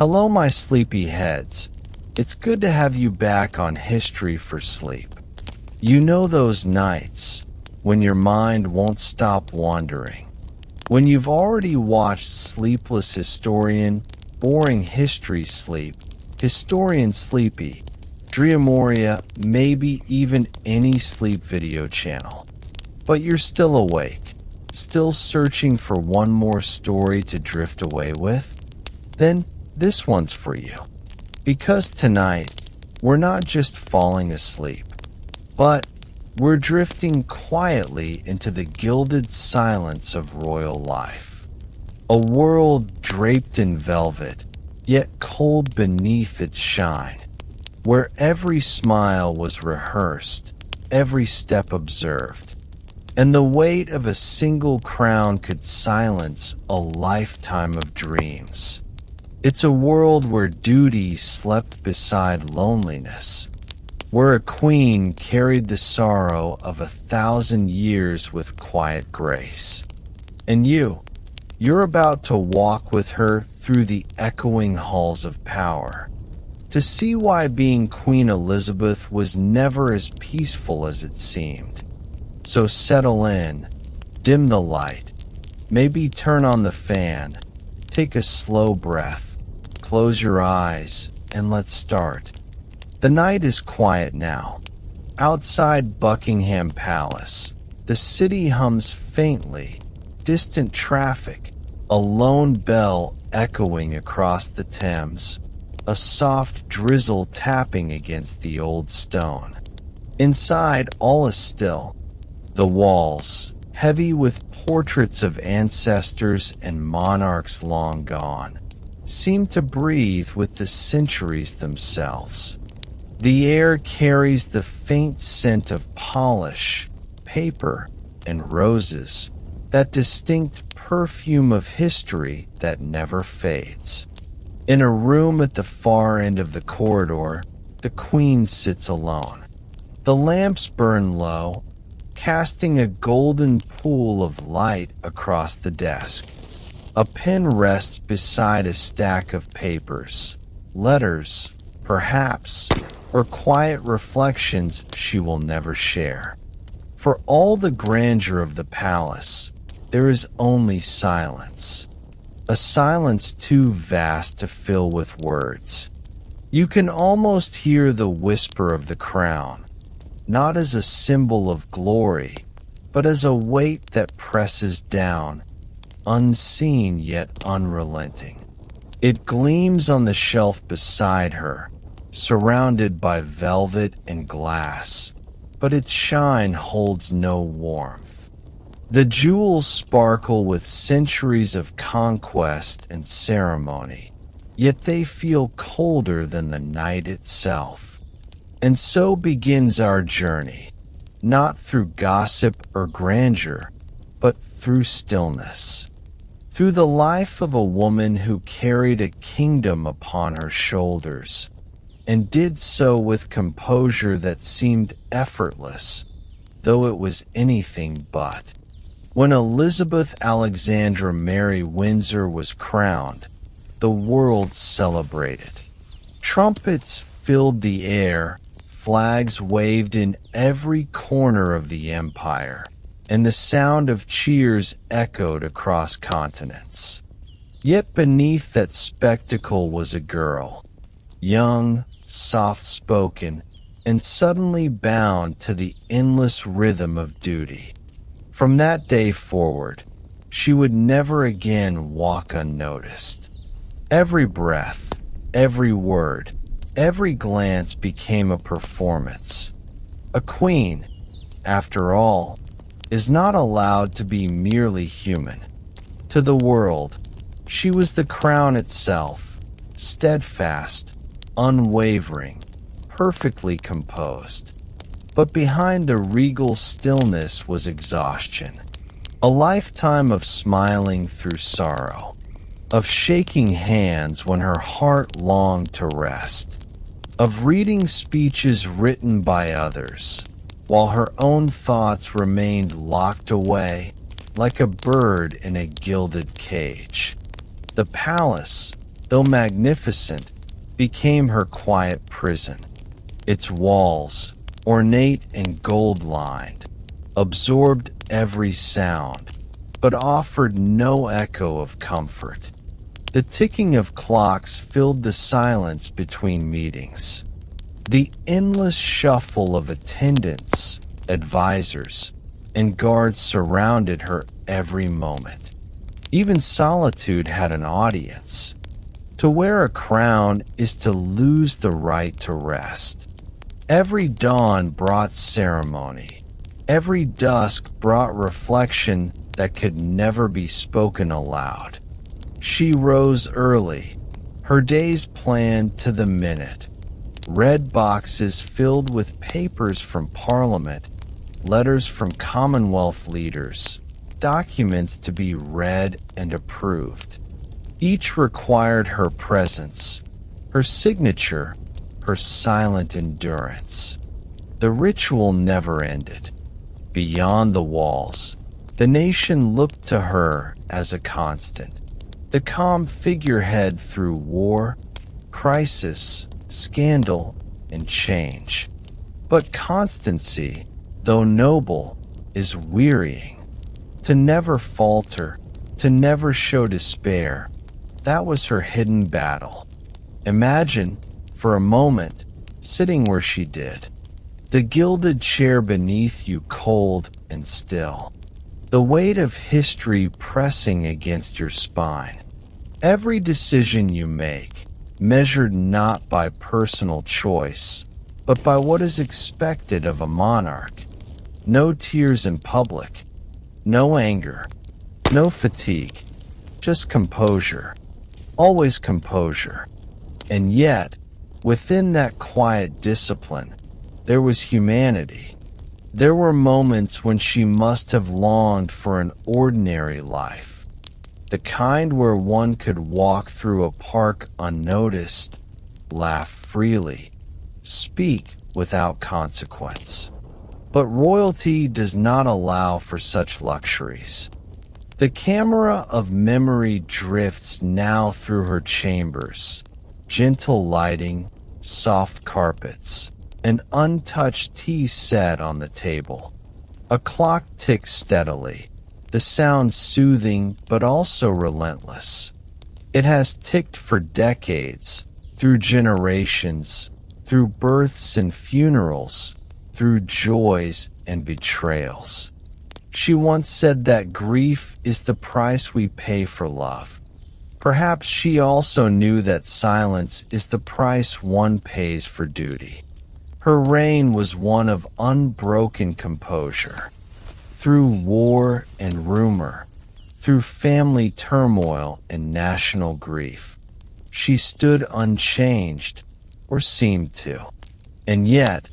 Hello, my sleepy heads. It's good to have you back on History for Sleep. You know those nights when your mind won't stop wandering, when you've already watched Sleepless Historian, Boring History Sleep, Historian Sleepy, Dreamoria, maybe even any sleep video channel. But you're still awake, still searching for one more story to drift away with? Then this one's for you. Because tonight, we're not just falling asleep, but we're drifting quietly into the gilded silence of royal life. A world draped in velvet, yet cold beneath its shine, where every smile was rehearsed, every step observed, and the weight of a single crown could silence a lifetime of dreams. It's a world where duty slept beside loneliness, where a queen carried the sorrow of 1,000 years with quiet grace. And you're about to walk with her through the echoing halls of power, to see why being Queen Elizabeth was never as peaceful as it seemed. So settle in, dim the light, maybe turn on the fan, take a slow breath, close your eyes, and let's start. The night is quiet now. Outside Buckingham Palace, the city hums faintly, distant traffic, a lone bell echoing across the Thames, a soft drizzle tapping against the old stone. Inside, all is still. The walls, heavy with portraits of ancestors and monarchs long gone, seem to breathe with the centuries themselves. The air carries the faint scent of polish, paper, and roses, that distinct perfume of history that never fades. In a room at the far end of the corridor, the Queen sits alone. The lamps burn low, casting a golden pool of light across the desk. A pen rests beside a stack of papers, letters, perhaps, or quiet reflections she will never share. For all the grandeur of the palace, there is only silence. A silence too vast to fill with words. You can almost hear the whisper of the crown, not as a symbol of glory, but as a weight that presses down, unseen yet unrelenting. It gleams on the shelf beside her, surrounded by velvet and glass, but its shine holds no warmth. The jewels sparkle with centuries of conquest and ceremony, yet they feel colder than the night itself. And so begins our journey, not through gossip or grandeur, but through stillness. Through the life of a woman who carried a kingdom upon her shoulders, and did so with composure that seemed effortless, though it was anything but. When Elizabeth Alexandra Mary Windsor was crowned, the world celebrated. Trumpets filled the air, flags waved in every corner of the empire, and the sound of cheers echoed across continents. Yet beneath that spectacle was a girl, young, soft-spoken, and suddenly bound to the endless rhythm of duty. From that day forward, she would never again walk unnoticed. Every breath, every word, every glance became a performance. A queen, after all, is not allowed to be merely human. To the world, she was the crown itself, steadfast, unwavering, perfectly composed. But behind the regal stillness was exhaustion, a lifetime of smiling through sorrow, of shaking hands when her heart longed to rest, of reading speeches written by others, while her own thoughts remained locked away like a bird in a gilded cage. The palace, though magnificent, became her quiet prison. Its walls, ornate and gold-lined, absorbed every sound, but offered no echo of comfort. The ticking of clocks filled the silence between meetings. The endless shuffle of attendants, advisors, and guards surrounded her every moment. Even solitude had an audience. To wear a crown is to lose the right to rest. Every dawn brought ceremony. Every dusk brought reflection that could never be spoken aloud. She rose early, her days planned to the minute. Red boxes filled with papers from Parliament, letters from Commonwealth leaders, documents to be read and approved. Each required her presence, her signature, her silent endurance. The ritual never ended. Beyond the walls, the nation looked to her as a constant, the calm figurehead through war, crisis, scandal, and change. But constancy, though noble, is wearying. To never falter, to never show despair, that was her hidden battle. Imagine, for a moment, sitting where she did, the gilded chair beneath you cold and still, the weight of history pressing against your spine. Every decision you make, measured not by personal choice, but by what is expected of a monarch. No tears in public, no anger, no fatigue, just composure, always composure. And yet, within that quiet discipline, there was humanity. There were moments when she must have longed for an ordinary life, the kind where one could walk through a park unnoticed, laugh freely, speak without consequence. But royalty does not allow for such luxuries. The camera of memory drifts now through her chambers, gentle lighting, soft carpets, an untouched tea set on the table. A clock ticks steadily, the sound soothing but also relentless. It has ticked for decades, through generations, through births and funerals, through joys and betrayals. She once said that grief is the price we pay for love. Perhaps she also knew that silence is the price one pays for duty. Her reign was one of unbroken composure. Through war and rumor, through family turmoil and national grief, she stood unchanged, or seemed to. And yet,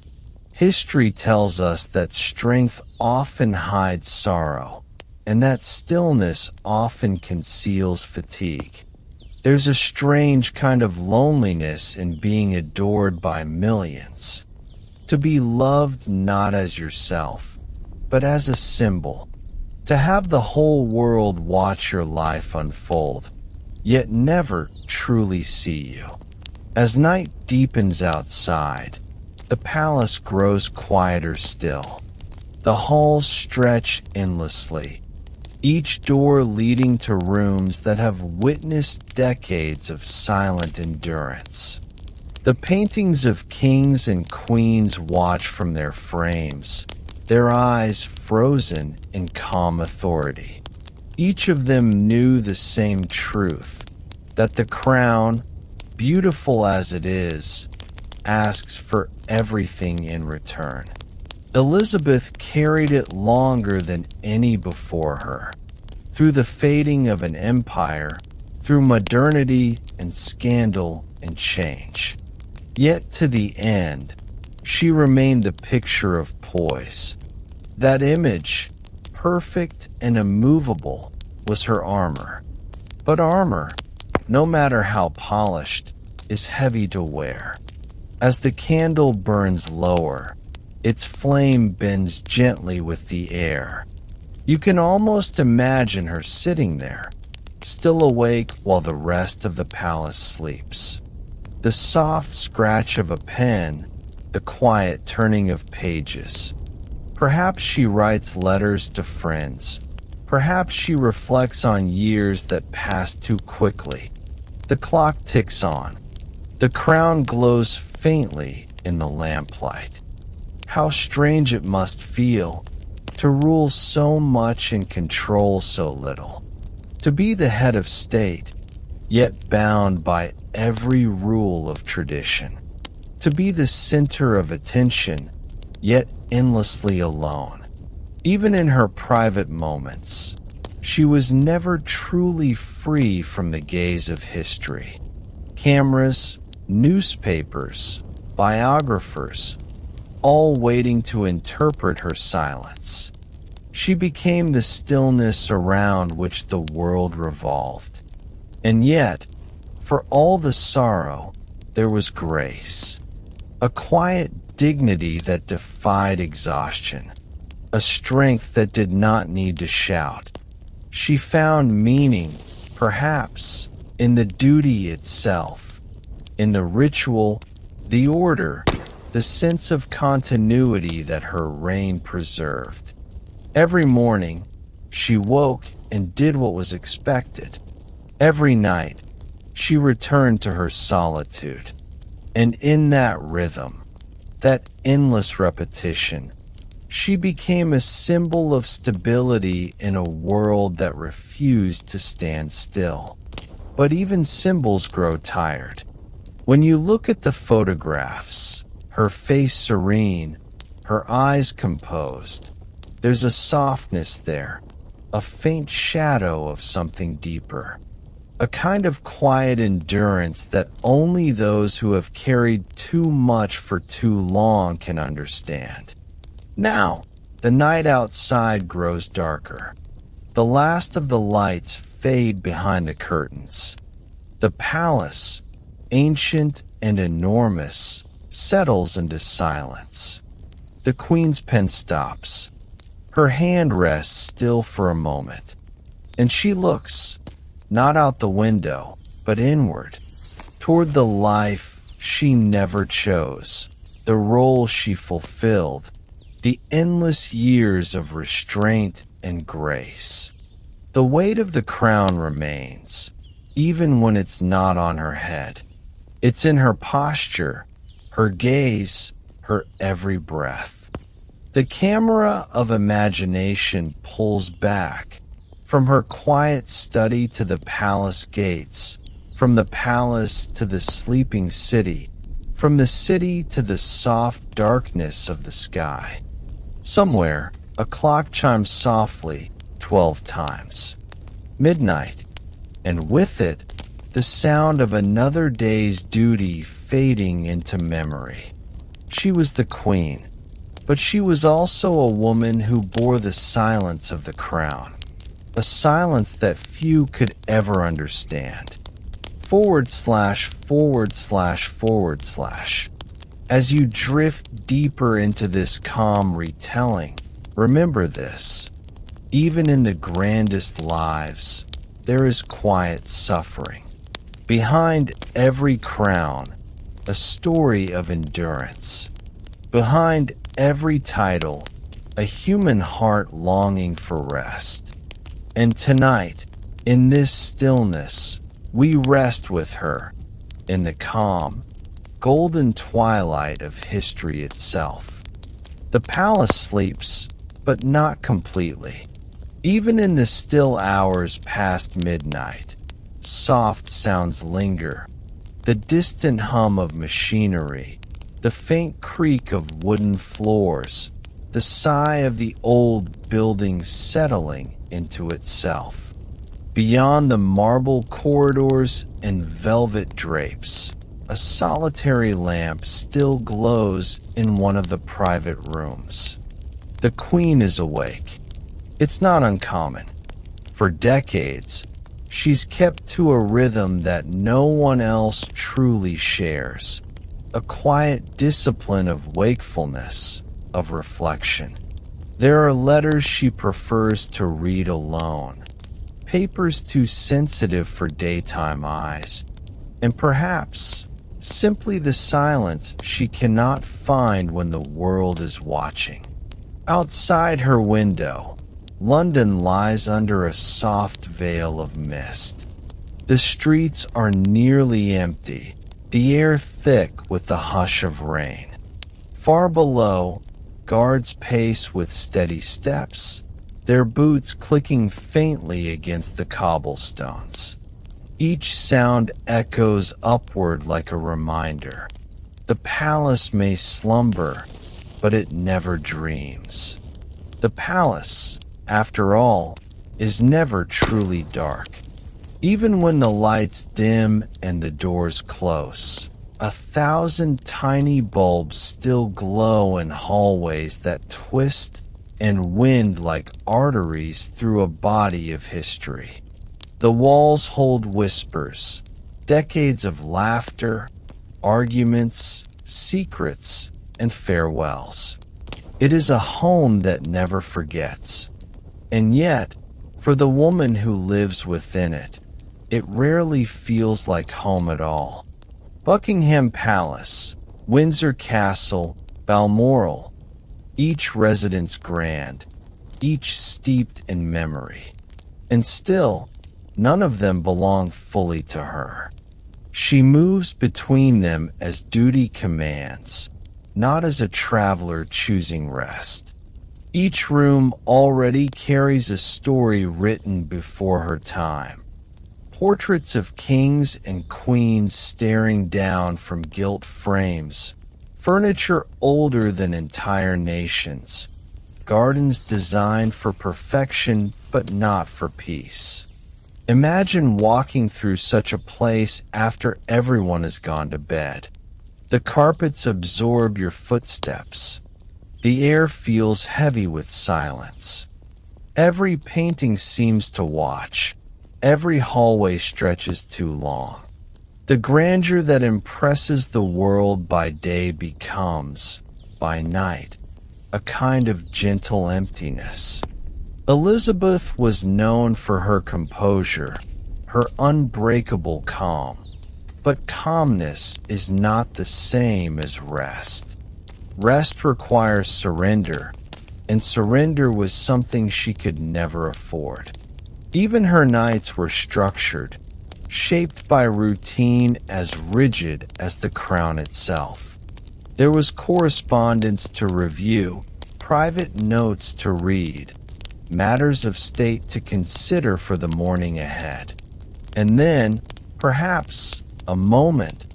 history tells us that strength often hides sorrow, and that stillness often conceals fatigue. There's a strange kind of loneliness in being adored by millions. To be loved not as yourself, but as a symbol. To have the whole world watch your life unfold, yet never truly see you. As night deepens outside, the palace grows quieter still. The halls stretch endlessly, each door leading to rooms that have witnessed decades of silent endurance. The paintings of kings and queens watch from their frames, their eyes frozen in calm authority. Each of them knew the same truth, that the crown, beautiful as it is, asks for everything in return. Elizabeth carried it longer than any before her, through the fading of an empire, through modernity and scandal and change. Yet to the end, she remained the picture of poise. That image, perfect and immovable, was her armor. But armor, no matter how polished, is heavy to wear. As the candle burns lower, its flame bends gently with the air. You can almost imagine her sitting there, still awake while the rest of the palace sleeps. The soft scratch of a pen, the quiet turning of pages. Perhaps she writes letters to friends. Perhaps she reflects on years that passed too quickly. The clock ticks on. The crown glows faintly in the lamplight. How strange it must feel to rule so much and control so little. To be the head of state, yet bound by every rule of tradition. To be the center of attention, yet endlessly alone. Even in her private moments, she was never truly free from the gaze of history. Cameras, newspapers, biographers, all waiting to interpret her silence. She became the stillness around which the world revolved. And yet, for all the sorrow, there was grace. A quiet dignity that defied exhaustion. A strength that did not need to shout. She found meaning, perhaps, in the duty itself, in the ritual, the order, the sense of continuity that her reign preserved. Every morning, she woke and did what was expected. Every night, she returned to her solitude. And in that rhythm, that endless repetition, she became a symbol of stability in a world that refused to stand still. But even symbols grow tired. When you look at the photographs, her face serene, her eyes composed, there's a softness there, a faint shadow of something deeper. A kind of quiet endurance that only those who have carried too much for too long can understand. Now, the night outside grows darker. The last of the lights fade behind the curtains. The palace, ancient and enormous, settles into silence. The queen's pen stops. Her hand rests still for a moment, and she looks, not out the window, but inward, toward the life she never chose, the role she fulfilled, the endless years of restraint and grace. The weight of the crown remains, even when it's not on her head. It's in her posture, her gaze, her every breath. The camera of imagination pulls back, from her quiet study to the palace gates, from the palace to the sleeping city, from the city to the soft darkness of the sky. Somewhere, a clock chimes softly 12 times. Midnight, and with it, the sound of another day's duty fading into memory. She was the queen, but she was also a woman who bore the silence of the crown, a silence that few could ever understand. // As you drift deeper into this calm retelling, remember this. Even in the grandest lives, there is quiet suffering. Behind every crown, a story of endurance. Behind every title, a human heart longing for rest. And tonight, in this stillness, we rest with her, in the calm, golden twilight of history itself. The palace sleeps, but not completely. Even in the still hours past midnight, soft sounds linger, the distant hum of machinery, the faint creak of wooden floors, the sigh of the old building settling into itself. Beyond the marble corridors and velvet drapes, a solitary lamp still glows in one of the private rooms. The queen is awake. It's not uncommon. For decades, she's kept to a rhythm that no one else truly shares. A quiet discipline of wakefulness, of reflection. There are letters she prefers to read alone. papers too sensitive for daytime eyes, and perhaps simply the silence she cannot find when the world is watching. Outside her window, London lies under a soft veil of mist. The streets are nearly empty, the air thick with the hush of rain. Far below, guards pace with steady steps, their boots clicking faintly against the cobblestones. Each sound echoes upward like a reminder. The palace may slumber, but it never dreams. The palace, after all, is never truly dark. Even when the lights dim and the doors close, 1,000 tiny bulbs still glow in hallways that twist and wind like arteries through a body of history. The walls hold whispers, decades of laughter, arguments, secrets, and farewells. It is a home that never forgets. And yet, for the woman who lives within it, it rarely feels like home at all. Buckingham Palace, Windsor Castle, Balmoral, each residence grand, each steeped in memory. And still, none of them belong fully to her. She moves between them as duty commands, not as a traveler choosing rest. Each room already carries a story written before her time. Portraits of kings and queens staring down from gilt frames, furniture older than entire nations, gardens designed for perfection but not for peace. Imagine walking through such a place after everyone has gone to bed. The carpets absorb your footsteps. The air feels heavy with silence. Every painting seems to watch. Every hallway stretches too long. The grandeur that impresses the world by day becomes, by night, a kind of gentle emptiness. Elizabeth was known for her composure, her unbreakable calm. But calmness is not the same as rest. Rest requires surrender, and surrender was something she could never afford. Even her nights were structured, shaped by routine as rigid as the crown itself. There was correspondence to review, private notes to read, matters of state to consider for the morning ahead. And then, perhaps, a moment,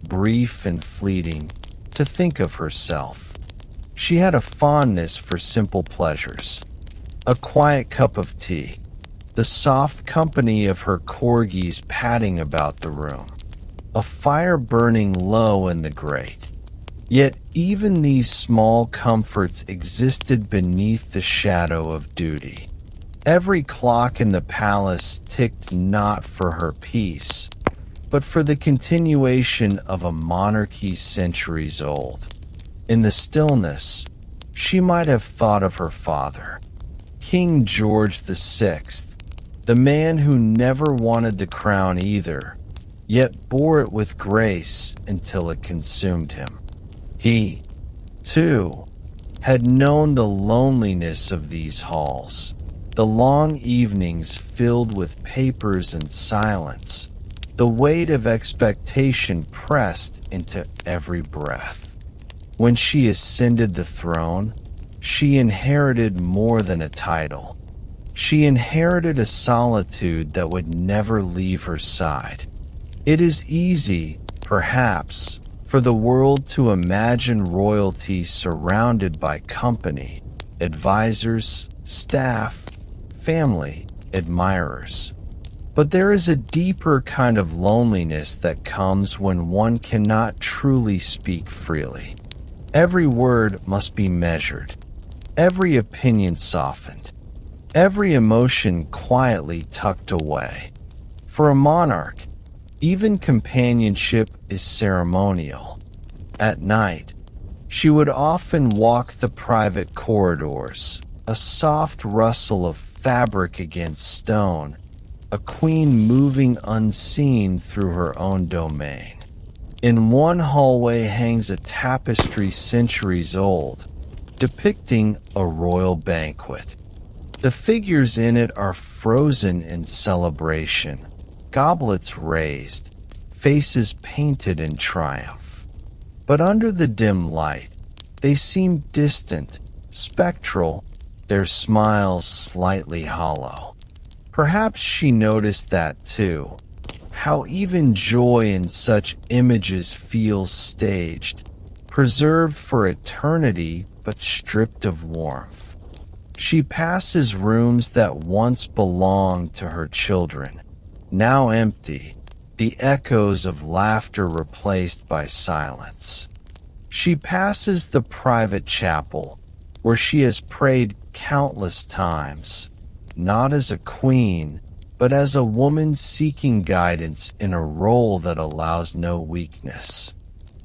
brief and fleeting, to think of herself. She had a fondness for simple pleasures. A quiet cup of tea, the soft company of her corgis padding about the room, a fire burning low in the grate. Yet even these small comforts existed beneath the shadow of duty. Every clock in the palace ticked not for her peace, but for the continuation of a monarchy centuries old. In the stillness, she might have thought of her father, King George VI, the man who never wanted the crown either, yet bore it with grace until it consumed him. He, too, had known the loneliness of these halls, the long evenings filled with papers and silence, the weight of expectation pressed into every breath. When she ascended the throne, she inherited more than a title. She inherited a solitude that would never leave her side. It is easy, perhaps, for the world to imagine royalty surrounded by company, advisors, staff, family, admirers. But there is a deeper kind of loneliness that comes when one cannot truly speak freely. Every word must be measured, every opinion softened, every emotion quietly tucked away. For a monarch, even companionship is ceremonial. At night, she would often walk the private corridors, a soft rustle of fabric against stone, a queen moving unseen through her own domain. In one hallway hangs a tapestry centuries old, depicting a royal banquet. The figures in it are frozen in celebration, goblets raised, faces painted in triumph. But under the dim light, they seem distant, spectral, their smiles slightly hollow. Perhaps she noticed that too, how even joy in such images feels staged, preserved for eternity but stripped of warmth. She passes rooms that once belonged to her children, now empty, the echoes of laughter replaced by silence. She passes the private chapel, where she has prayed countless times, not as a queen, but as a woman seeking guidance in a role that allows no weakness.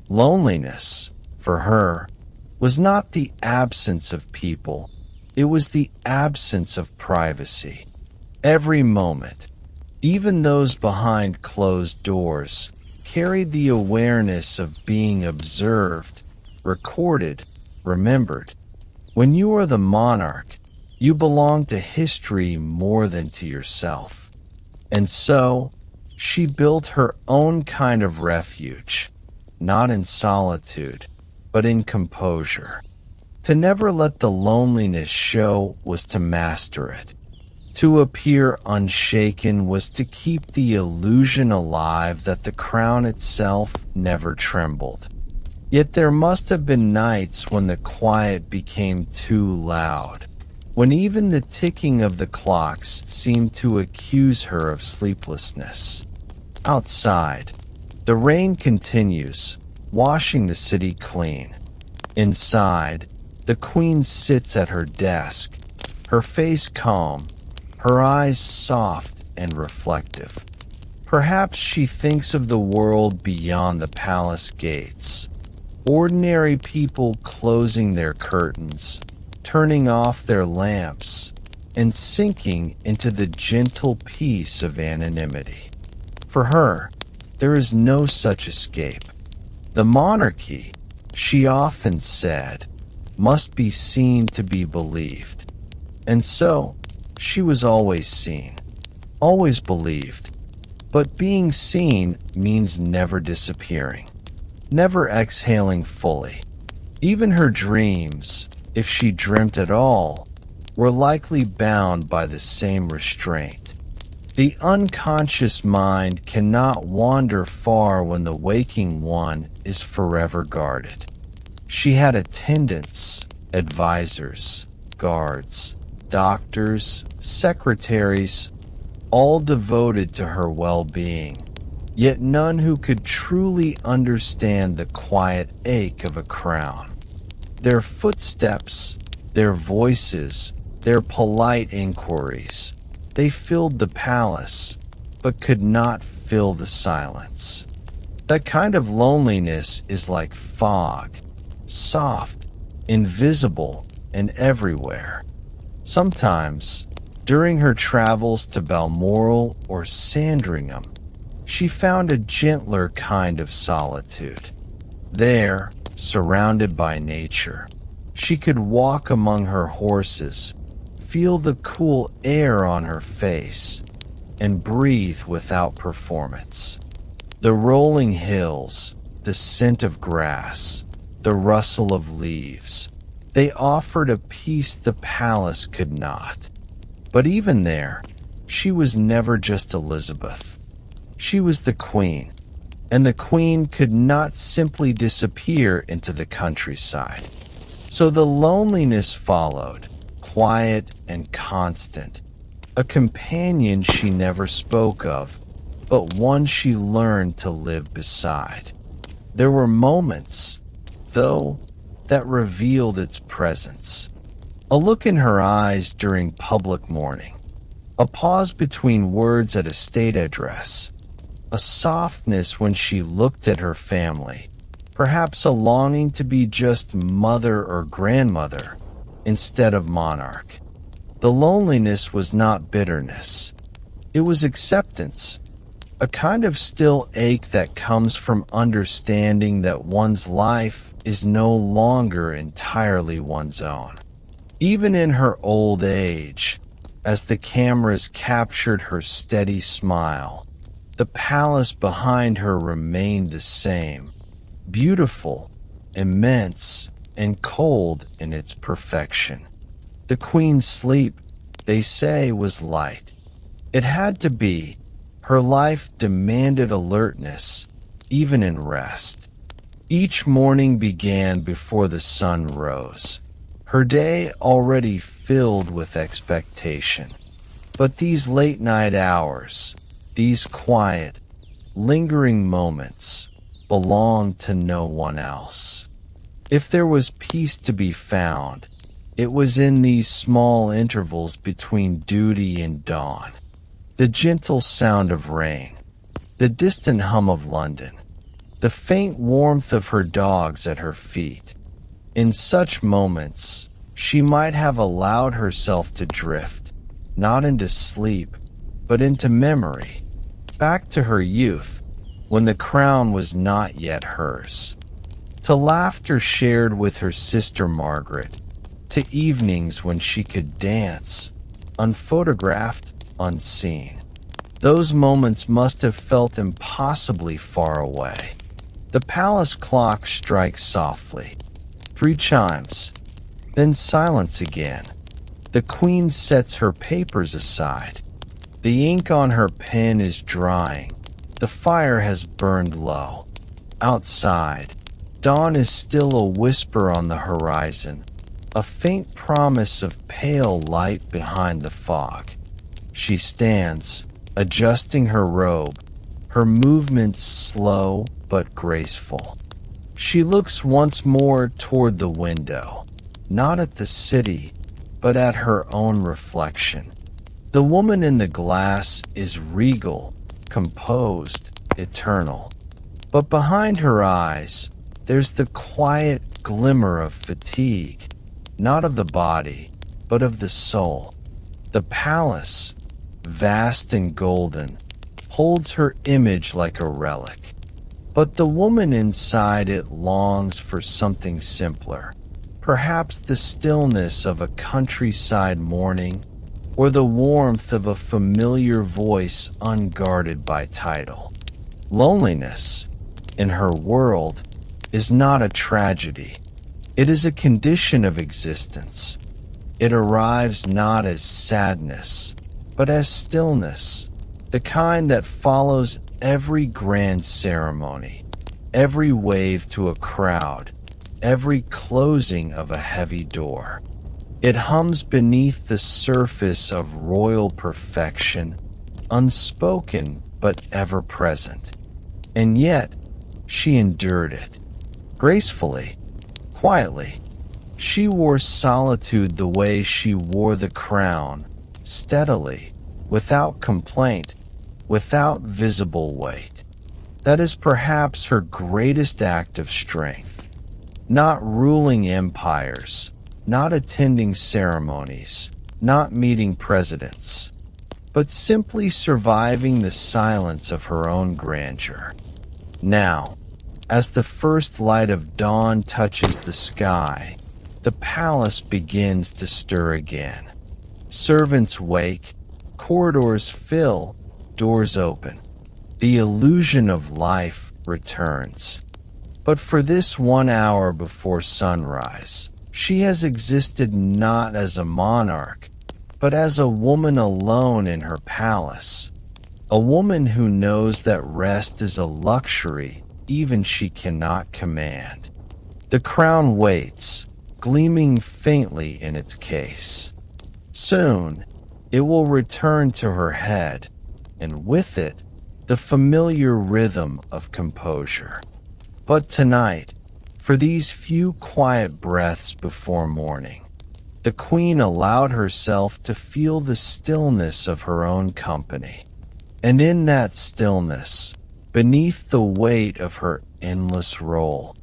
Loneliness, for her, was not the absence of people, it was the absence of privacy. Every moment, even those behind closed doors, carried the awareness of being observed, recorded, remembered. When you are the monarch, you belong to history more than to yourself. And so, she built her own kind of refuge, not in solitude, but in composure. To never let the loneliness show was to master it. To appear unshaken was to keep the illusion alive that the crown itself never trembled. Yet there must have been nights when the quiet became too loud, when even the ticking of the clocks seemed to accuse her of sleeplessness. Outside, the rain continues, washing the city clean. Inside, the queen sits at her desk, her face calm, her eyes soft and reflective. Perhaps she thinks of the world beyond the palace gates. Ordinary people closing their curtains, turning off their lamps, and sinking into the gentle peace of anonymity. For her, there is no such escape. The monarchy, she often said, must be seen to be believed. And so, she was always seen, always believed. But being seen means never disappearing, never exhaling fully. Even her dreams, if she dreamt at all, were likely bound by the same restraint. The unconscious mind cannot wander far when the waking one is forever guarded. She had attendants, advisors, guards, doctors, secretaries, all devoted to her well-being, yet none who could truly understand the quiet ache of a crown. Their footsteps, their voices, their polite inquiries, they filled the palace, but could not fill the silence. That kind of loneliness is like fog, soft, invisible, and everywhere. Sometimes, during her travels to Balmoral or Sandringham, she found a gentler kind of solitude. There, surrounded by nature, she could walk among her horses, feel the cool air on her face, and breathe without performance. The rolling hills, the scent of grass, the rustle of leaves, they offered a peace the palace could not. But even there, she was never just Elizabeth. She was the queen, and the queen could not simply disappear into the countryside. So the loneliness followed, quiet and constant, a companion she never spoke of, but one she learned to live beside. There were moments, though, that revealed its presence. A look in her eyes during public mourning, a pause between words at a state address, a softness when she looked at her family, perhaps a longing to be just mother or grandmother instead of monarch. The loneliness was not bitterness. It was acceptance, a kind of still ache that comes from understanding that one's life is no longer entirely one's own. Even in her old age, as the cameras captured her steady smile, the palace behind her remained the same, beautiful, immense, and cold in its perfection. The queen's sleep, they say, was light. It had to be. Her life demanded alertness, even in rest. Each morning began before the sun rose, her day already filled with expectation. But these late-night hours, these quiet, lingering moments, belonged to no one else. If there was peace to be found, it was in these small intervals between duty and dawn. The gentle sound of rain, the distant hum of London, the faint warmth of her dogs at her feet. In such moments, she might have allowed herself to drift, not into sleep, but into memory, back to her youth, when the crown was not yet hers. To laughter shared with her sister Margaret, to evenings when she could dance, unphotographed, unseen. Those moments must have felt impossibly far away. The palace clock strikes softly. 3 chimes, then silence again. The queen sets her papers aside. The ink on her pen is drying. The fire has burned low. Outside, dawn is still a whisper on the horizon, a faint promise of pale light behind the fog. She stands, adjusting her robe, her movements slow but graceful. She looks once more toward the window, not at the city, but at her own reflection. The woman in the glass is regal, composed, eternal. But behind her eyes, there's the quiet glimmer of fatigue, not of the body, but of the soul. The palace, vast and golden, holds her image like a relic. But the woman inside it longs for something simpler, perhaps the stillness of a countryside morning, or the warmth of a familiar voice unguarded by title. Loneliness, in her world, is not a tragedy. It is a condition of existence. It arrives not as sadness, but as stillness, the kind that follows every grand ceremony, every wave to a crowd, every closing of a heavy door. It hums beneath the surface of royal perfection, unspoken but ever present. And yet, she endured it. Gracefully, quietly, she wore solitude the way she wore the crown, steadily, without complaint, without visible weight. That is perhaps her greatest act of strength. Not ruling empires, not attending ceremonies, not meeting presidents, but simply surviving the silence of her own grandeur. Now, as the first light of dawn touches the sky, the palace begins to stir again. Servants wake, corridors fill, doors open. The illusion of life returns. But for this 1 hour before sunrise, she has existed not as a monarch, but as a woman alone in her palace. A woman who knows that rest is a luxury even she cannot command. The crown waits, gleaming faintly in its case. Soon, it will return to her head, and with it, the familiar rhythm of composure. But tonight, for these few quiet breaths before morning, the queen allowed herself to feel the stillness of her own company. And in that stillness, beneath the weight of her endless role,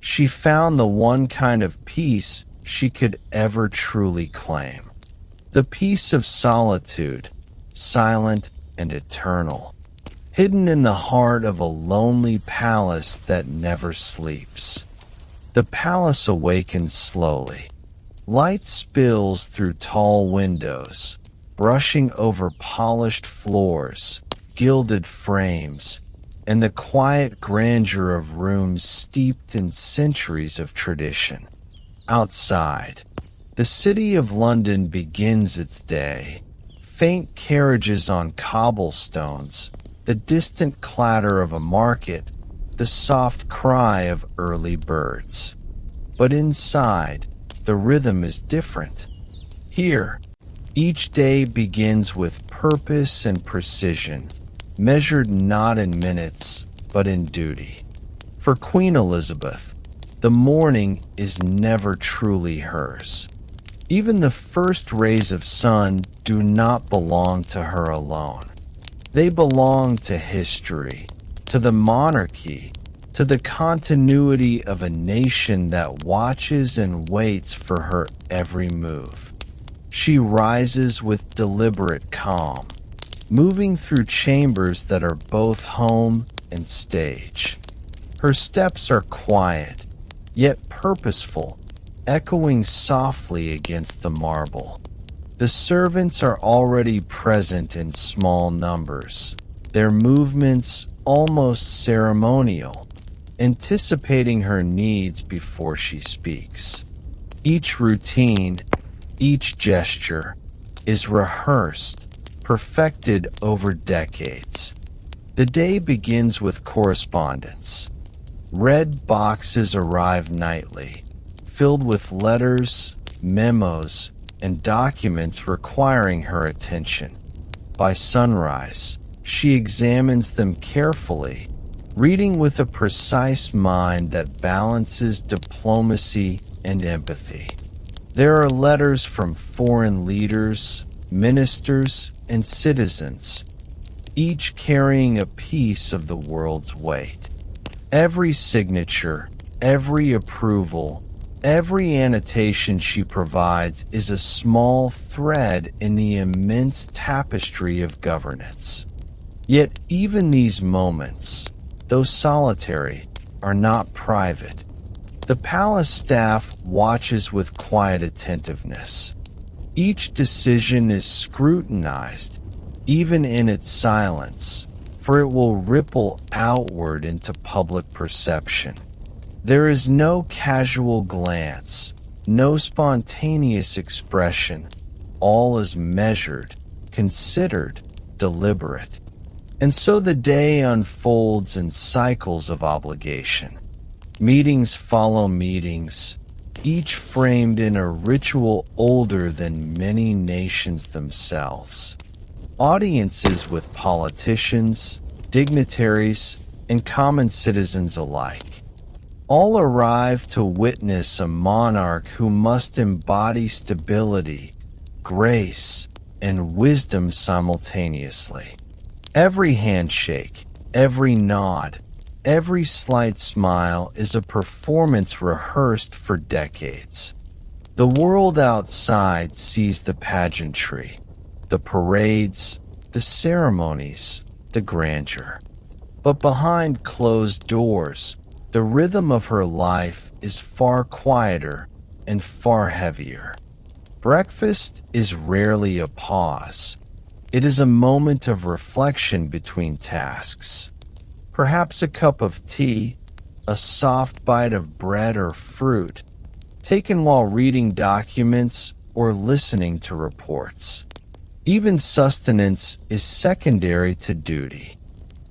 she found the one kind of peace she could ever truly claim. The peace of solitude, silent, and eternal, hidden in the heart of a lonely palace that never sleeps. The palace awakens slowly. Light spills through tall windows, brushing over polished floors, gilded frames, and the quiet grandeur of rooms steeped in centuries of tradition. Outside, the city of London begins its day. Faint carriages on cobblestones, the distant clatter of a market, the soft cry of early birds. But inside, the rhythm is different. Here, each day begins with purpose and precision, measured not in minutes, but in duty. For Queen Elizabeth, the morning is never truly hers. Even the first rays of sun do not belong to her alone. They belong to history, to the monarchy, to the continuity of a nation that watches and waits for her every move. She rises with deliberate calm, moving through chambers that are both home and stage. Her steps are quiet, yet purposeful, echoing softly against the marble. The servants are already present in small numbers, their movements almost ceremonial, anticipating her needs before she speaks. Each routine, each gesture, is rehearsed, perfected over decades. The day begins with correspondence. Red boxes arrive nightly, filled with letters, memos, and documents requiring her attention. By sunrise, she examines them carefully, reading with a precise mind that balances diplomacy and empathy. There are letters from foreign leaders, ministers, and citizens, each carrying a piece of the world's weight. Every signature, every approval, every annotation she provides is a small thread in the immense tapestry of governance. Yet even these moments, though solitary, are not private. The palace staff watches with quiet attentiveness. Each decision is scrutinized, even in its silence, for it will ripple outward into public perception. There is no casual glance, no spontaneous expression. All is measured, considered, deliberate. And so the day unfolds in cycles of obligation. Meetings follow meetings, each framed in a ritual older than many nations themselves. Audiences with politicians, dignitaries, and common citizens alike. All arrive to witness a monarch who must embody stability, grace, and wisdom simultaneously. Every handshake, every nod, every slight smile is a performance rehearsed for decades. The world outside sees the pageantry, the parades, the ceremonies, the grandeur. But behind closed doors, the rhythm of her life is far quieter and far heavier. Breakfast is rarely a pause. It is a moment of reflection between tasks. Perhaps a cup of tea, a soft bite of bread or fruit, taken while reading documents or listening to reports. Even sustenance is secondary to duty.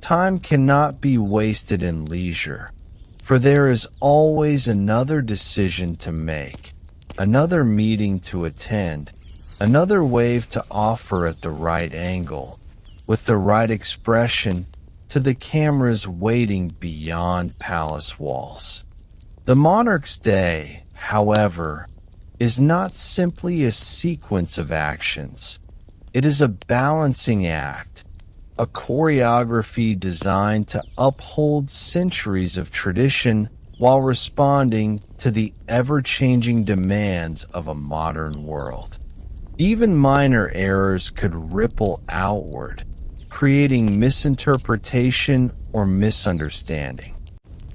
Time cannot be wasted in leisure, for there is always another decision to make, another meeting to attend, another wave to offer at the right angle, with the right expression, to the cameras waiting beyond palace walls. The monarch's day, however, is not simply a sequence of actions. It is a balancing act, a choreography designed to uphold centuries of tradition while responding to the ever-changing demands of a modern world. Even minor errors could ripple outward, creating misinterpretation or misunderstanding.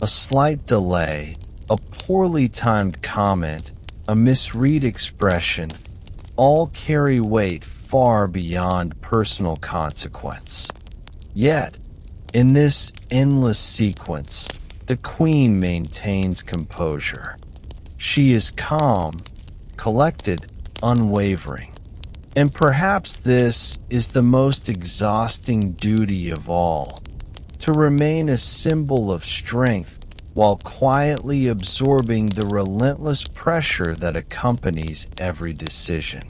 A slight delay, a poorly timed comment, a misread expression, all carry weight far beyond personal consequence. Yet, in this endless sequence, the Queen maintains composure. She is calm, collected, unwavering. And perhaps this is the most exhausting duty of all, to remain a symbol of strength while quietly absorbing the relentless pressure that accompanies every decision.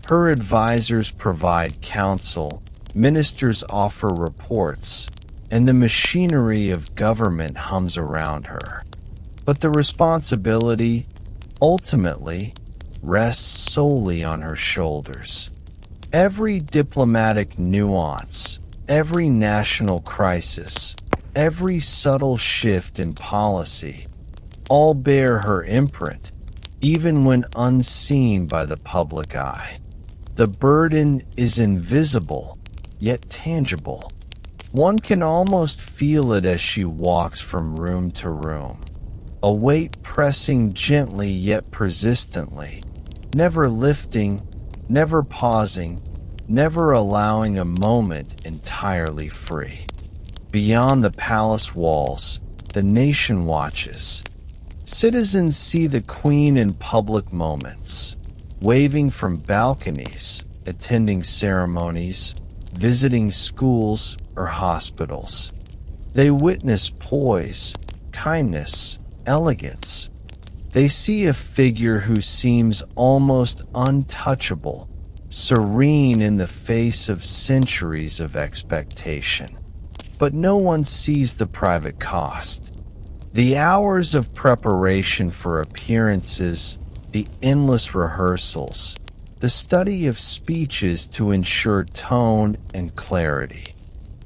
Her advisors provide counsel, ministers offer reports, and the machinery of government hums around her. But the responsibility, ultimately, rests solely on her shoulders. Every diplomatic nuance, every national crisis, every subtle shift in policy, all bear her imprint, even when unseen by the public eye. The burden is invisible, yet tangible. One can almost feel it as she walks from room to room, a weight pressing gently yet persistently, never lifting, never pausing, never allowing a moment entirely free. Beyond the palace walls, the nation watches. Citizens see the Queen in public moments, waving from balconies, attending ceremonies, visiting schools or hospitals. They witness poise, kindness, elegance. They see a figure who seems almost untouchable, serene in the face of centuries of expectation. But no one sees the private cost. The hours of preparation for appearances, the endless rehearsals, the study of speeches to ensure tone and clarity.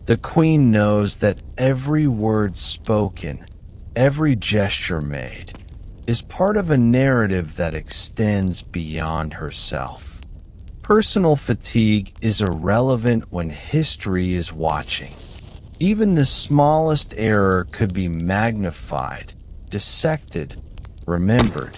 The Queen knows that every word spoken, every gesture made, is part of a narrative that extends beyond herself. Personal fatigue is irrelevant when history is watching. Even the smallest error could be magnified, dissected, remembered.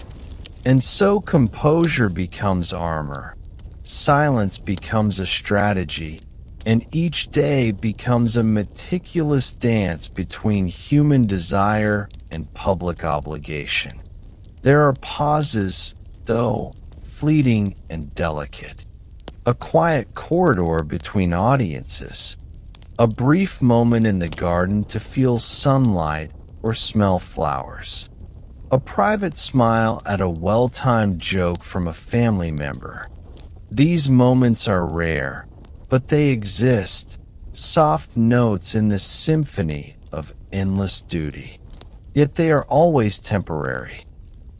And so composure becomes armor, silence becomes a strategy, and each day becomes a meticulous dance between human desire and public obligation. There are pauses, though, fleeting and delicate. A quiet corridor between audiences. A brief moment in the garden to feel sunlight or smell flowers. A private smile at a well-timed joke from a family member. These moments are rare, but they exist, soft notes in the symphony of endless duty. Yet they are always temporary.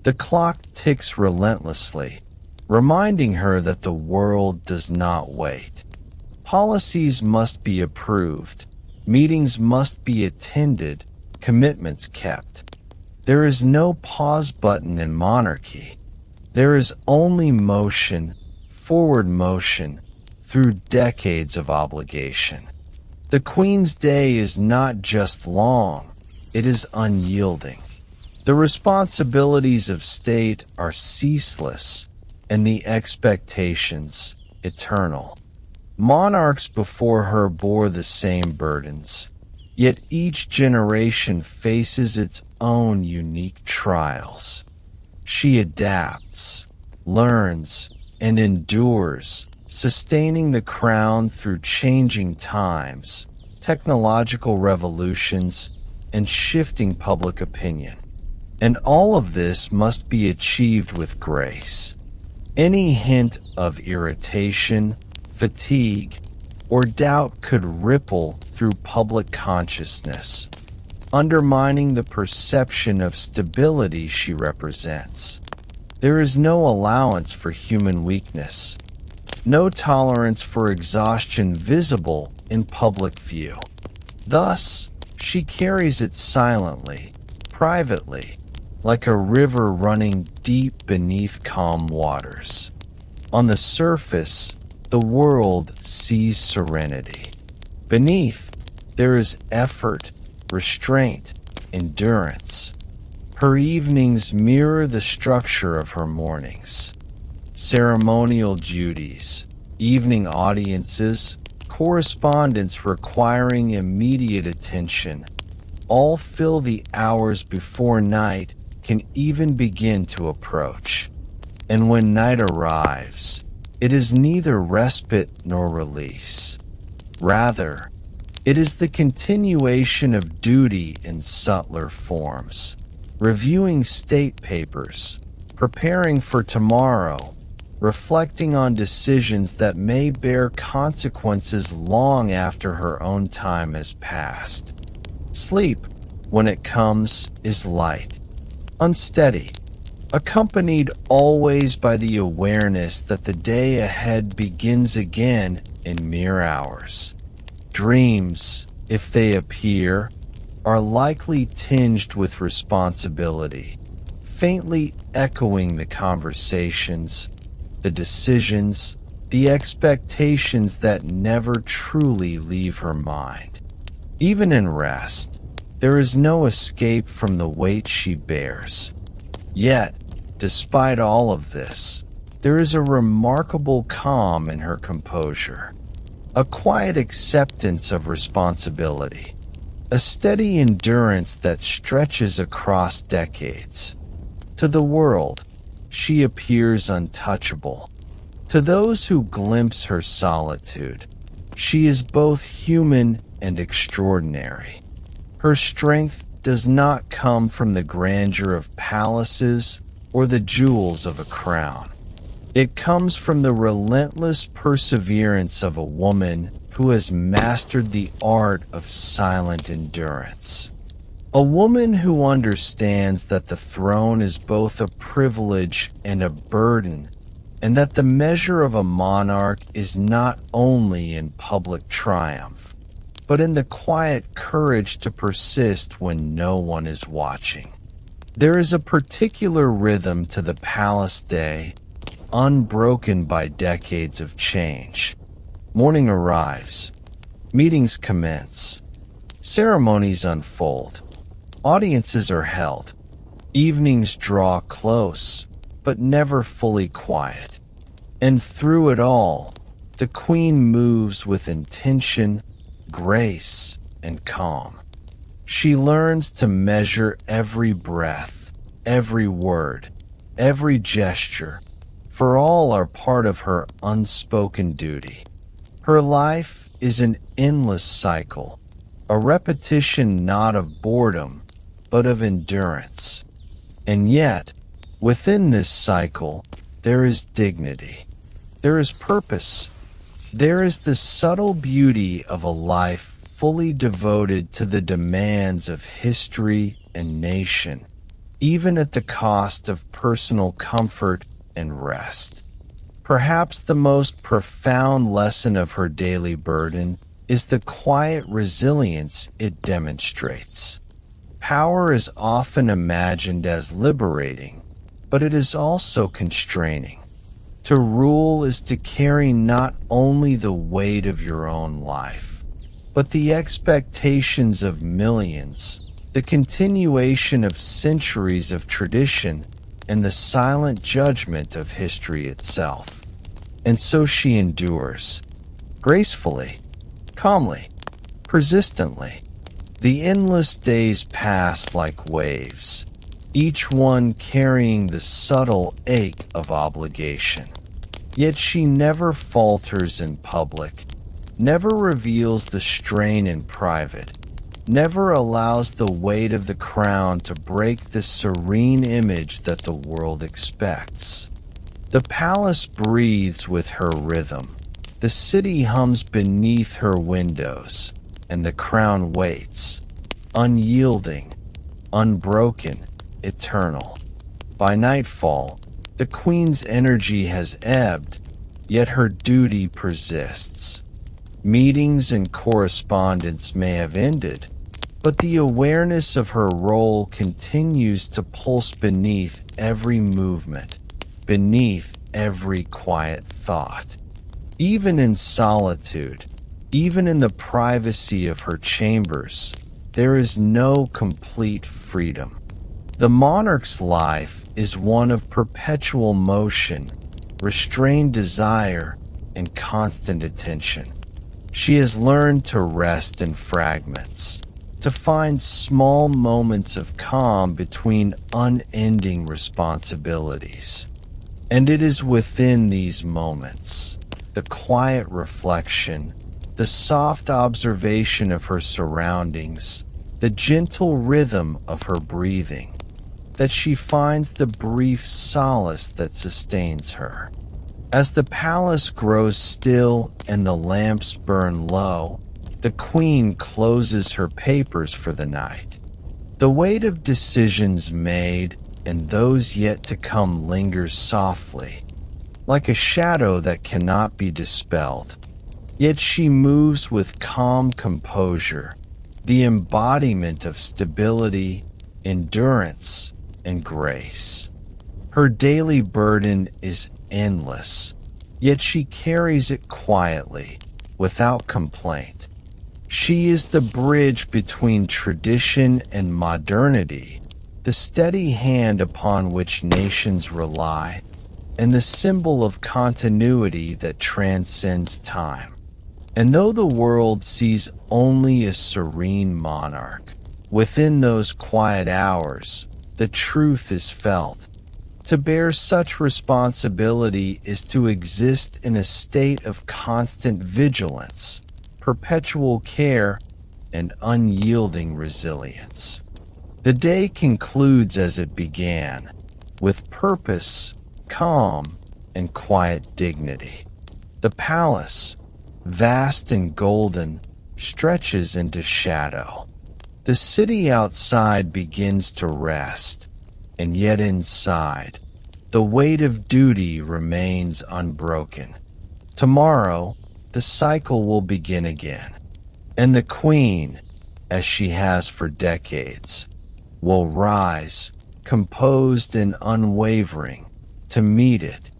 The clock ticks relentlessly, reminding her that the world does not wait. Policies must be approved, meetings must be attended, commitments kept. There is no pause button in monarchy. There is only motion, forward motion, through decades of obligation. The Queen's day is not just long, it is unyielding. The responsibilities of state are ceaseless, and the expectations eternal. Monarchs before her bore the same burdens, yet each generation faces its own unique trials. She adapts, learns, and endures, sustaining the crown through changing times, technological revolutions, and shifting public opinion. And all of this must be achieved with grace. Any hint of irritation, fatigue, or doubt could ripple through public consciousness, undermining the perception of stability she represents. There is no allowance for human weakness, no tolerance for exhaustion visible in public view. Thus, she carries it silently, privately, like a river running deep beneath calm waters. On the surface, the world sees serenity. Beneath, there is effort, restraint, endurance. Her evenings mirror the structure of her mornings. Ceremonial duties, evening audiences, correspondence requiring immediate attention, all fill the hours before night can even begin to approach. And when night arrives, it is neither respite nor release. Rather, it is the continuation of duty in subtler forms. Reviewing state papers, preparing for tomorrow, reflecting on decisions that may bear consequences long after her own time has passed. Sleep, when it comes, is light, unsteady, accompanied always by the awareness that the day ahead begins again in mere hours. Dreams, if they appear, are likely tinged with responsibility, faintly echoing the conversations, the decisions, the expectations that never truly leave her mind. Even in rest, there is no escape from the weight she bears. Yet, despite all of this, there is a remarkable calm in her composure, a quiet acceptance of responsibility, a steady endurance that stretches across decades. To the world, she appears untouchable. To those who glimpse her solitude, she is both human and extraordinary. Her strength does not come from the grandeur of palaces or the jewels of a crown. It comes from the relentless perseverance of a woman who has mastered the art of silent endurance. A woman who understands that the throne is both a privilege and a burden, and that the measure of a monarch is not only in public triumph, but in the quiet courage to persist when no one is watching. There is a particular rhythm to the palace day, unbroken by decades of change. Morning arrives, meetings commence, ceremonies unfold, audiences are held, evenings draw close, but never fully quiet. And through it all, the queen moves with intention, grace, and calm. She learns to measure every breath, every word, every gesture, for all are part of her unspoken duty. Her life is an endless cycle, a repetition not of boredom, but of endurance. And yet, within this cycle, there is dignity, there is purpose, there is the subtle beauty of a life fully devoted to the demands of history and nation, even at the cost of personal comfort and rest. Perhaps the most profound lesson of her daily burden is the quiet resilience it demonstrates. Power is often imagined as liberating, but it is also constraining. To rule is to carry not only the weight of your own life, but the expectations of millions, the continuation of centuries of tradition, and the silent judgment of history itself. And so she endures, gracefully, calmly, persistently. The endless days pass like waves, each one carrying the subtle ache of obligation. Yet she never falters in public, never reveals the strain in private, never allows the weight of the crown to break the serene image that the world expects. The palace breathes with her rhythm, the city hums beneath her windows, and the crown waits, unyielding, unbroken, eternal. By nightfall, the queen's energy has ebbed, yet her duty persists. Meetings and correspondence may have ended, but the awareness of her role continues to pulse beneath every movement, beneath every quiet thought. Even in solitude, Even in the privacy of her chambers, there is no complete freedom. The monarch's life is one of perpetual motion, restrained desire, and constant attention. She has learned to rest in fragments, to find small moments of calm between unending responsibilities. And it is within these moments, the quiet reflection, the soft observation of her surroundings, the gentle rhythm of her breathing, that she finds the brief solace that sustains her. As the palace grows still and the lamps burn low, the queen closes her papers for the night. The weight of decisions made and those yet to come lingers softly, like a shadow that cannot be dispelled. Yet she moves with calm composure, the embodiment of stability, endurance, and grace. Her daily burden is endless, yet she carries it quietly, without complaint. She is the bridge between tradition and modernity, the steady hand upon which nations rely, and the symbol of continuity that transcends time. And though the world sees only a serene monarch, within those quiet hours, the truth is felt. To bear such responsibility is to exist in a state of constant vigilance, perpetual care, and unyielding resilience. The day concludes as it began, with purpose, calm, and quiet dignity. The palace, vast and golden, stretches into shadow. The city outside begins to rest, and yet inside, the weight of duty remains unbroken. Tomorrow, the cycle will begin again, and the queen, as she has for decades, will rise, composed and unwavering, to meet it.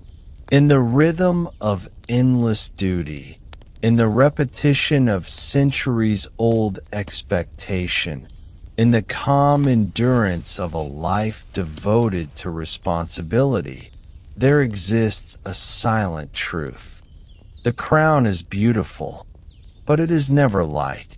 In the rhythm of endless duty, in the repetition of centuries-old expectation, in the calm endurance of a life devoted to responsibility, there exists a silent truth. The crown is beautiful, but it is never light.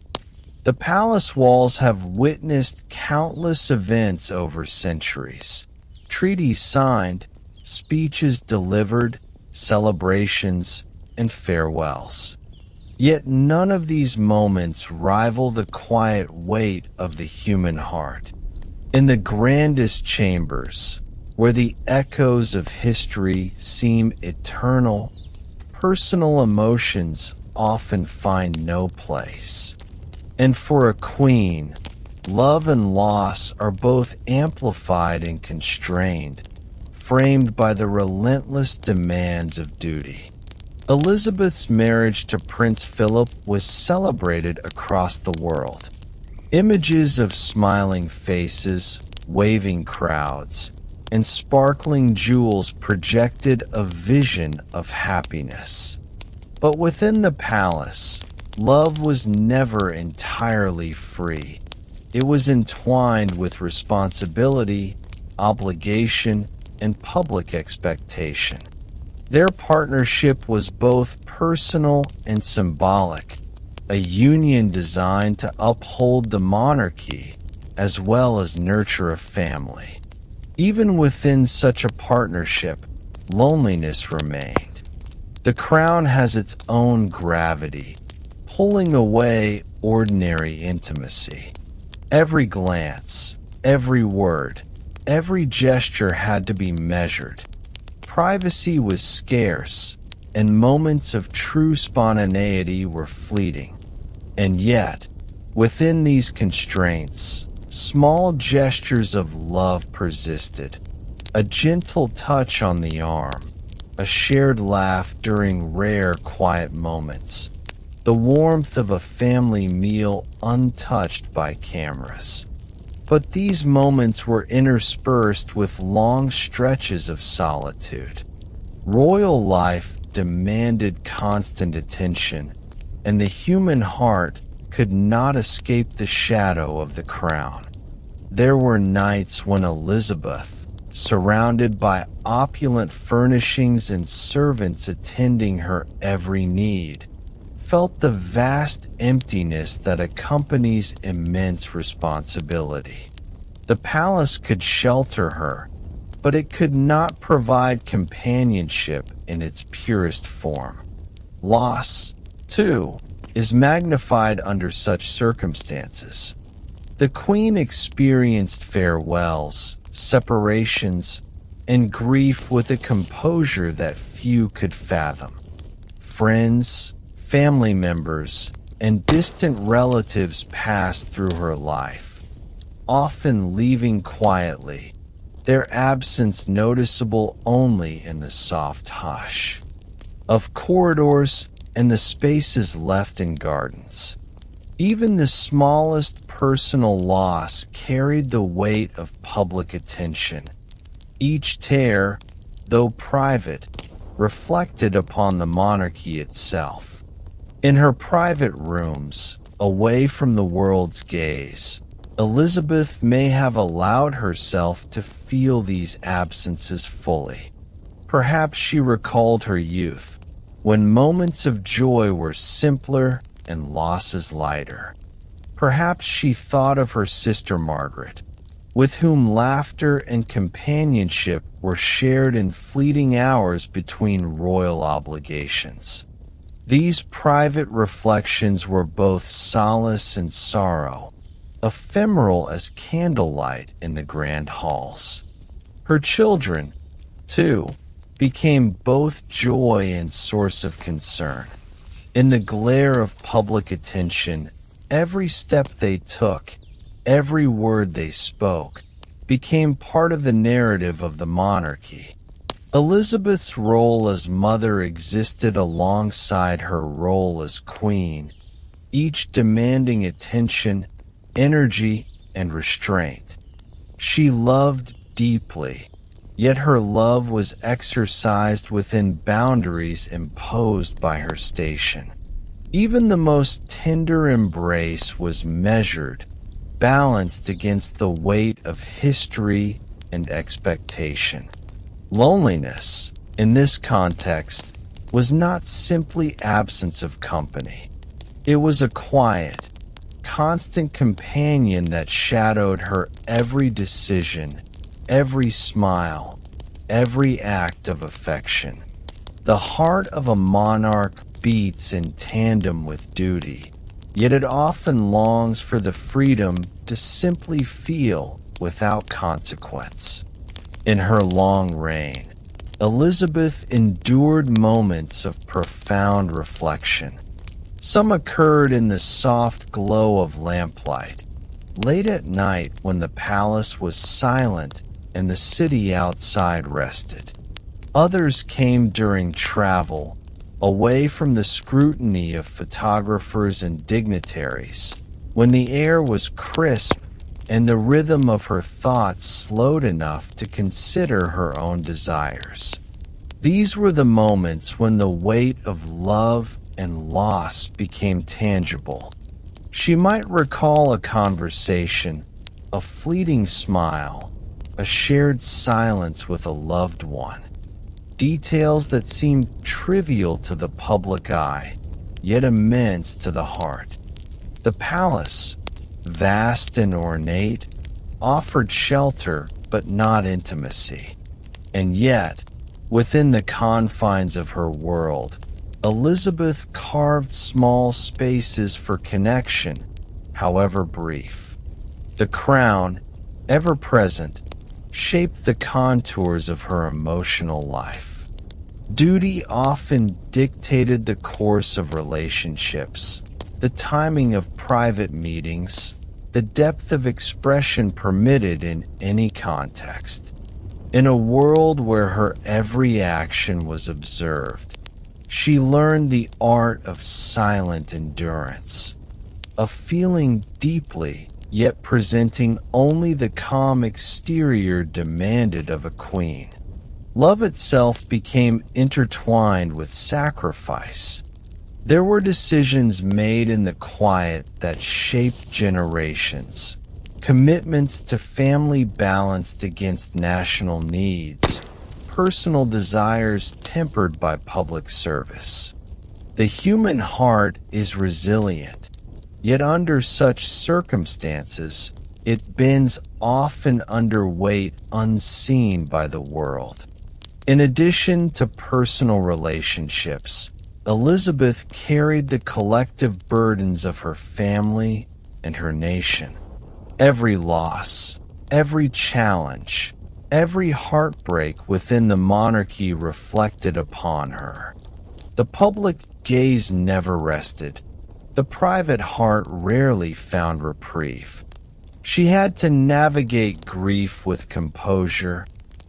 The palace walls have witnessed countless events over centuries. Treaties signed, speeches delivered, celebrations, and farewells. Yet none of these moments rival the quiet weight of the human heart. In the grandest chambers, where the echoes of history seem eternal, personal emotions often find no place. And for a queen, love and loss are both amplified and constrained, framed by the relentless demands of duty. Elizabeth's marriage to Prince Philip was celebrated across the world. Images of smiling faces, waving crowds, and sparkling jewels projected a vision of happiness. But within the palace, love was never entirely free. It was entwined with responsibility, obligation, and public expectation. Their partnership was both personal and symbolic, a union designed to uphold the monarchy as well as nurture a family. Even within such a partnership, loneliness remained. The crown has its own gravity, pulling away ordinary intimacy. Every glance, every word, every gesture had to be measured. Privacy was scarce, and moments of true spontaneity were fleeting. And yet, within these constraints, small gestures of love persisted. A gentle touch on the arm, a shared laugh during rare quiet moments, the warmth of a family meal untouched by cameras. But these moments were interspersed with long stretches of solitude. Royal life demanded constant attention, and the human heart could not escape the shadow of the crown. There were nights when Elizabeth, surrounded by opulent furnishings and servants attending her every need, felt the vast emptiness that accompanies immense responsibility. The palace could shelter her, but it could not provide companionship in its purest form. Loss, too, is magnified under such circumstances. The Queen experienced farewells, separations, and grief with a composure that few could fathom. Friends, family members, and distant relatives passed through her life, often leaving quietly, their absence noticeable only in the soft hush of corridors and the spaces left in gardens. Even the smallest personal loss carried the weight of public attention. Each tear, though private, reflected upon the monarchy itself. In her private rooms, away from the world's gaze, Elizabeth may have allowed herself to feel these absences fully. Perhaps she recalled her youth, when moments of joy were simpler and losses lighter. Perhaps she thought of her sister Margaret, with whom laughter and companionship were shared in fleeting hours between royal obligations. These private reflections were both solace and sorrow, ephemeral as candlelight in the grand halls. Her children, too, became both joy and source of concern. In the glare of public attention, every step they took, every word they spoke, became part of the narrative of the monarchy. Elizabeth's role as mother existed alongside her role as queen, each demanding attention, energy, and restraint. She loved deeply, yet her love was exercised within boundaries imposed by her station. Even the most tender embrace was measured, balanced against the weight of history and expectation. Loneliness, in this context, was not simply absence of company. It was a quiet, constant companion that shadowed her every decision, every smile, every act of affection. The heart of a monarch beats in tandem with duty, yet it often longs for the freedom to simply feel without consequence. In her long reign, Elizabeth endured moments of profound reflection. Some occurred in the soft glow of lamplight, late at night when the palace was silent and the city outside rested. Others came during travel, away from the scrutiny of photographers and dignitaries, when the air was crisp and the rhythm of her thoughts slowed enough to consider her own desires. These were the moments when the weight of love and loss became tangible. She might recall a conversation, a fleeting smile, a shared silence with a loved one. Details that seemed trivial to the public eye, yet immense to the heart. The palace, vast and ornate, offered shelter but not intimacy. And yet, within the confines of her world, Elizabeth carved small spaces for connection, however brief. The crown, ever present, shaped the contours of her emotional life. Duty often dictated the course of relationships, the timing of private meetings, the depth of expression permitted in any context. In a world where her every action was observed, she learned the art of silent endurance, of feeling deeply yet presenting only the calm exterior demanded of a queen. Love itself became intertwined with sacrifice. There were decisions made in the quiet that shaped generations, commitments to family balanced against national needs, personal desires tempered by public service. The human heart is resilient, yet under such circumstances, it bends often under weight unseen by the world. In addition to personal relationships, Elizabeth carried the collective burdens of her family and her nation. Every loss, every challenge, every heartbreak within the monarchy reflected upon her. The public gaze never rested. The private heart rarely found reprieve. She had to navigate grief with composure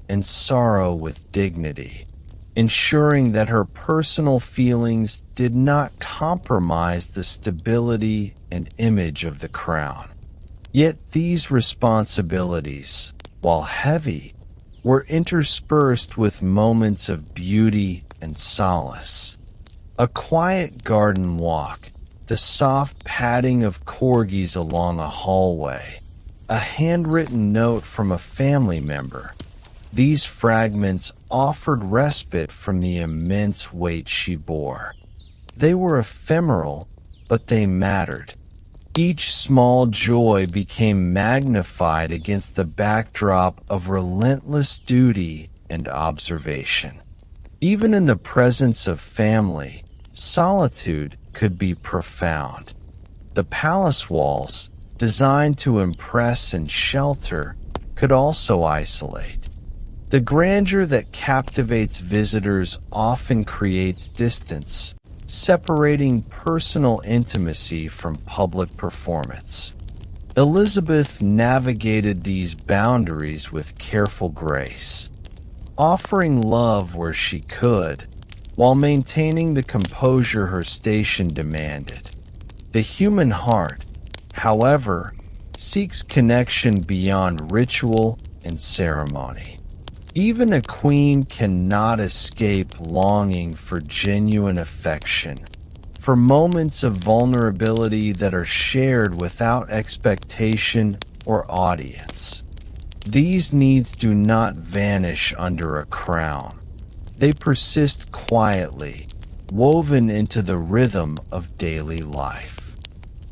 and sorrow with dignity, ensuring that her personal feelings did not compromise the stability and image of the crown. Yet these responsibilities, while heavy, were interspersed with moments of beauty and solace. A quiet garden walk, the soft padding of corgis along a hallway, a handwritten note from a family member. These fragments offered respite from the immense weight she bore. They were ephemeral, but they mattered. Each small joy became magnified against the backdrop of relentless duty and observation. Even in the presence of family, solitude could be profound. The palace walls, designed to impress and shelter, could also isolate. The grandeur that captivates visitors often creates distance, separating personal intimacy from public performance. Elizabeth navigated these boundaries with careful grace, offering love where she could, while maintaining the composure her station demanded. The human heart, however, seeks connection beyond ritual and ceremony. Even a queen cannot escape longing for genuine affection, for moments of vulnerability that are shared without expectation or audience. These needs do not vanish under a crown. They persist quietly, woven into the rhythm of daily life.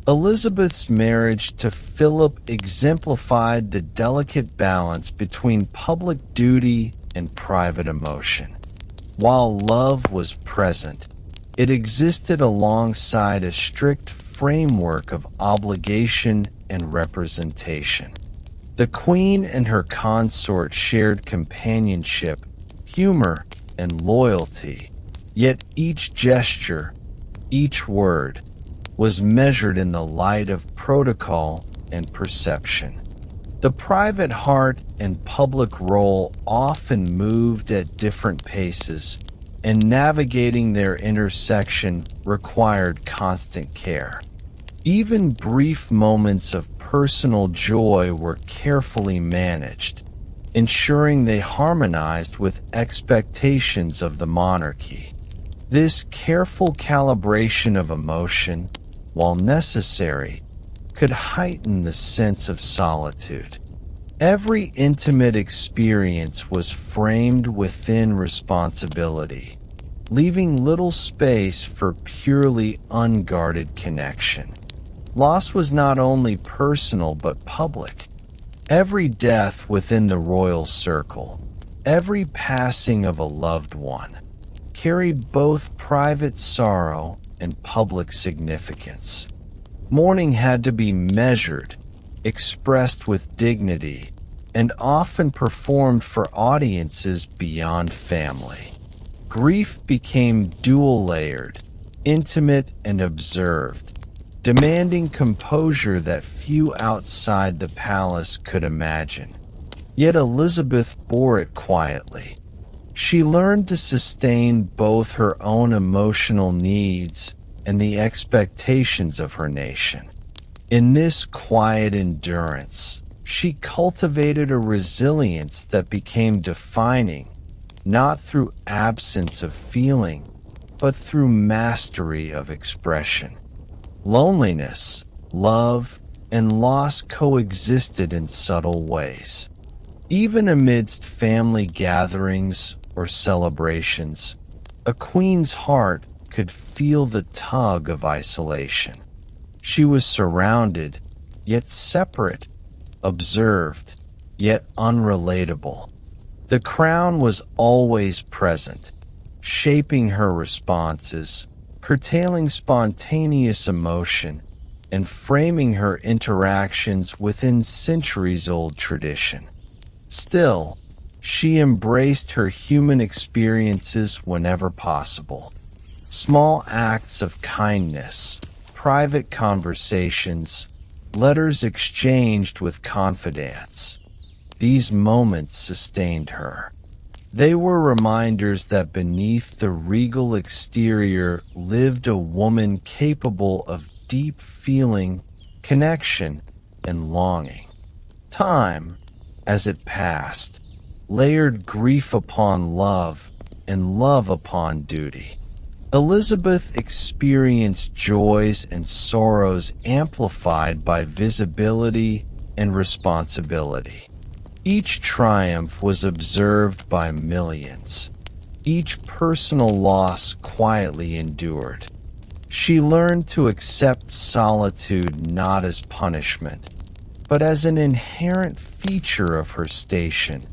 Elizabeth's marriage to Philip exemplified the delicate balance between public duty and private emotion. While love was present, it existed alongside a strict framework of obligation and representation. The Queen and her consort shared companionship, humor, and loyalty, yet each gesture, each word, was measured in the light of protocol and perception. The private heart and public role often moved at different paces, and navigating their intersection required constant care. Even brief moments of personal joy were carefully managed, ensuring they harmonized with expectations of the monarchy. This careful calibration of emotion, while necessary, could heighten the sense of solitude. Every intimate experience was framed within responsibility, leaving little space for purely unguarded connection. Loss was not only personal but public. Every death within the royal circle, every passing of a loved one, carried both private sorrow and public significance. Mourning had to be measured, expressed with dignity, and often performed for audiences beyond family. Grief became dual-layered, intimate and observed, demanding composure that few outside the palace could imagine. Yet Elizabeth bore it quietly. She learned to sustain both her own emotional needs and the expectations of her nation. In this quiet endurance, she cultivated a resilience that became defining, not through absence of feeling, but through mastery of expression. Loneliness, love, and loss coexisted in subtle ways. Even amidst family gatherings or celebrations, a queen's heart could feel the tug of isolation. She was surrounded, yet separate, observed, yet unrelatable. The crown was always present, shaping her responses, curtailing spontaneous emotion, and framing her interactions within centuries-old tradition. Still, she embraced her human experiences whenever possible. Small acts of kindness, private conversations, letters exchanged with confidants. These moments sustained her. They were reminders that beneath the regal exterior lived a woman capable of deep feeling, connection, and longing. Time, as it passed, layered grief upon love and love upon duty. Elizabeth experienced joys and sorrows amplified by visibility and responsibility. Each triumph was observed by millions. Each personal loss quietly endured. She learned to accept solitude not as punishment, but as an inherent feature of her station,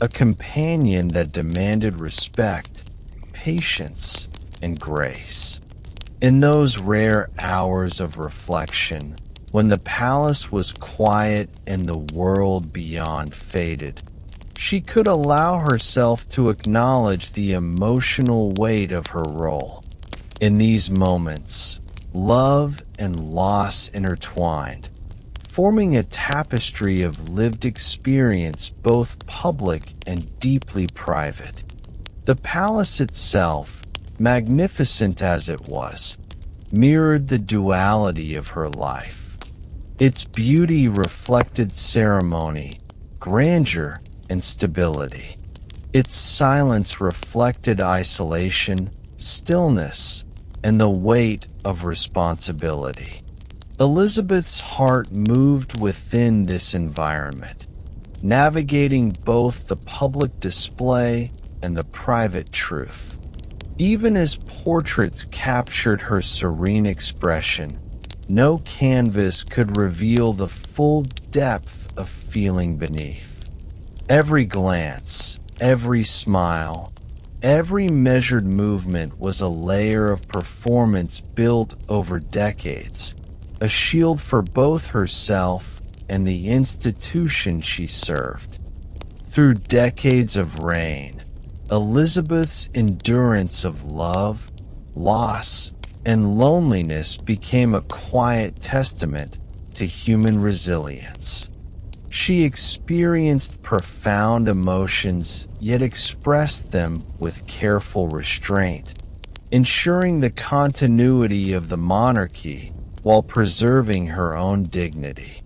a companion that demanded respect, patience, and grace. In those rare hours of reflection, when the palace was quiet and the world beyond faded, she could allow herself to acknowledge the emotional weight of her role. In these moments, love and loss intertwined, forming a tapestry of lived experience, both public and deeply private. The palace itself, magnificent as it was, mirrored the duality of her life. Its beauty reflected ceremony, grandeur, and stability. Its silence reflected isolation, stillness, and the weight of responsibility. Elizabeth's heart moved within this environment, navigating both the public display and the private truth. Even as portraits captured her serene expression, no canvas could reveal the full depth of feeling beneath. Every glance, every smile, every measured movement was a layer of performance built over decades, a shield for both herself and the institution she served. Through decades of reign, Elizabeth's endurance of love, loss, and loneliness became a quiet testament to human resilience. She experienced profound emotions, yet expressed them with careful restraint, ensuring the continuity of the monarchy while preserving her own dignity.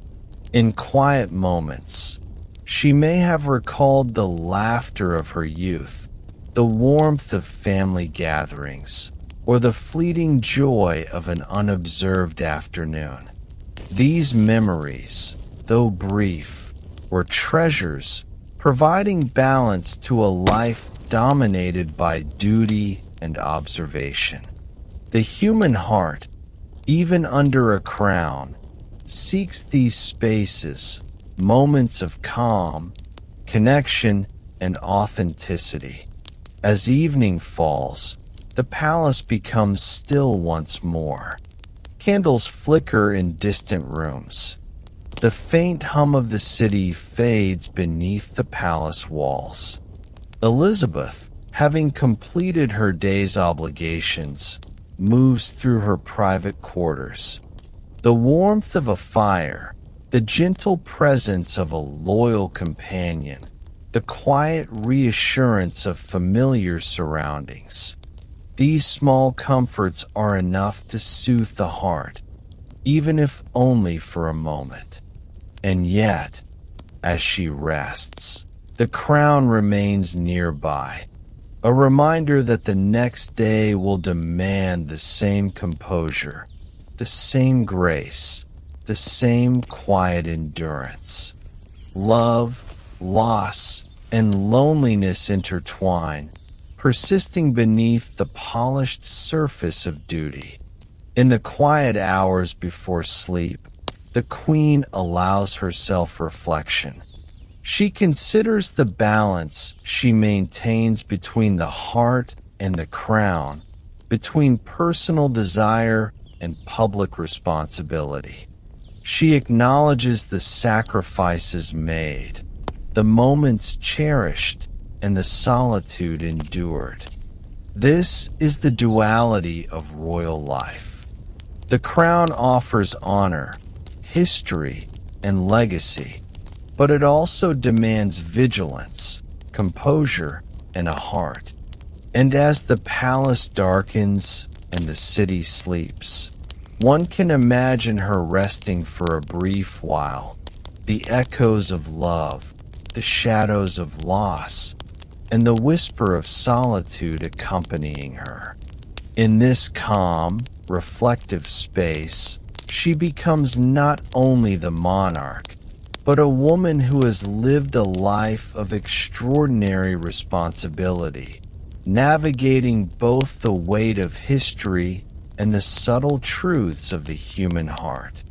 In quiet moments, she may have recalled the laughter of her youth, the warmth of family gatherings, or the fleeting joy of an unobserved afternoon. These memories, though brief, were treasures, providing balance to a life dominated by duty and observation. The human heart, even under a crown, seeks these spaces, moments of calm, connection, and authenticity. As evening falls, the palace becomes still once more. Candles flicker in distant rooms. The faint hum of the city fades beneath the palace walls. Elizabeth, having completed her day's obligations, moves through her private quarters. The warmth of a fire, the gentle presence of a loyal companion, the quiet reassurance of familiar surroundings. These small comforts are enough to soothe the heart, even if only for a moment. And yet, as she rests, the crown remains nearby, a reminder that the next day will demand the same composure, the same grace, the same quiet endurance. Love, loss, and loneliness intertwine, persisting beneath the polished surface of duty. In the quiet hours before sleep, the Queen allows herself reflection. She considers the balance she maintains between the heart and the crown, between personal desire and public responsibility. She acknowledges the sacrifices made, the moments cherished, and the solitude endured. This is the duality of royal life. The crown offers honor, history, and legacy, but it also demands vigilance, composure, and a heart. And as the palace darkens and the city sleeps, one can imagine her resting for a brief while, the echoes of love, the shadows of loss, and the whisper of solitude accompanying her. In this calm, reflective space, she becomes not only the monarch, but a woman who has lived a life of extraordinary responsibility, navigating both the weight of history and the subtle truths of the human heart.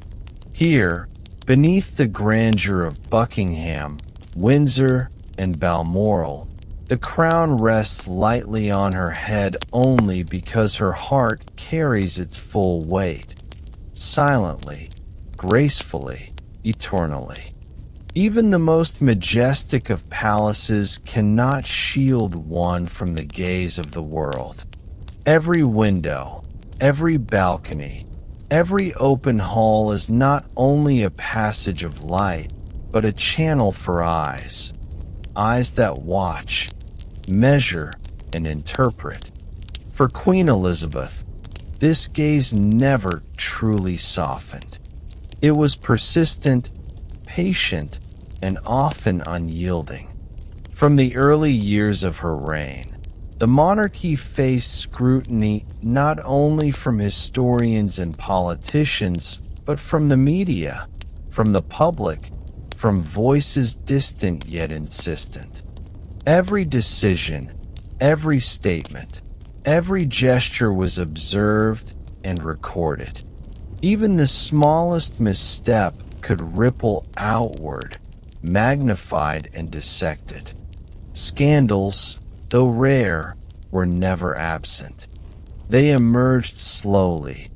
Here, beneath the grandeur of Buckingham, Windsor, and Balmoral, the crown rests lightly on her head only because her heart carries its full weight, silently, gracefully, eternally. Even the most majestic of palaces cannot shield one from the gaze of the world. Every window, every balcony, every open hall is not only a passage of light, but a channel for eyes. Eyes that watch, measure, and interpret. For Queen Elizabeth, this gaze never truly softened. It was persistent, patient, and often unyielding. From the early years of her reign, the monarchy faced scrutiny not only from historians and politicians, but from the media, from the public, from voices distant yet insistent. Every decision, every statement, every gesture was observed and recorded. Even the smallest misstep could ripple outward, magnified and dissected. Scandals, though rare, were never absent. They emerged slowly,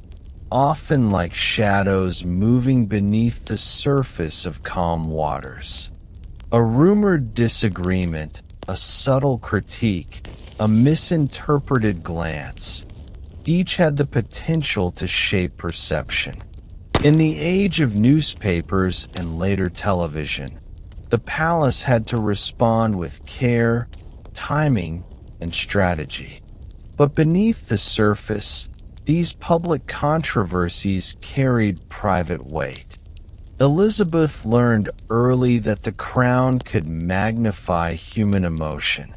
often like shadows moving beneath the surface of calm waters. A rumored disagreement, a subtle critique, a misinterpreted glance, each had the potential to shape perception. In the age of newspapers and later television, the palace had to respond with care, timing, and strategy. But beneath the surface, these public controversies carried private weight. Elizabeth learned early that the crown could magnify human emotion.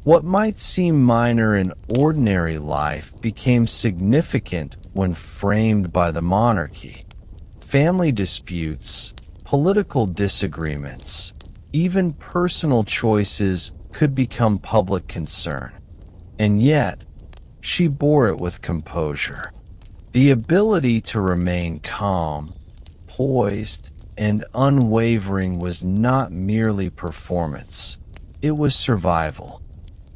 What might seem minor in ordinary life became significant when framed by the monarchy. Family disputes, political disagreements, even personal choices could become public concern. And yet, she bore it with composure. The ability to remain calm, poised, and unwavering was not merely performance. It was survival.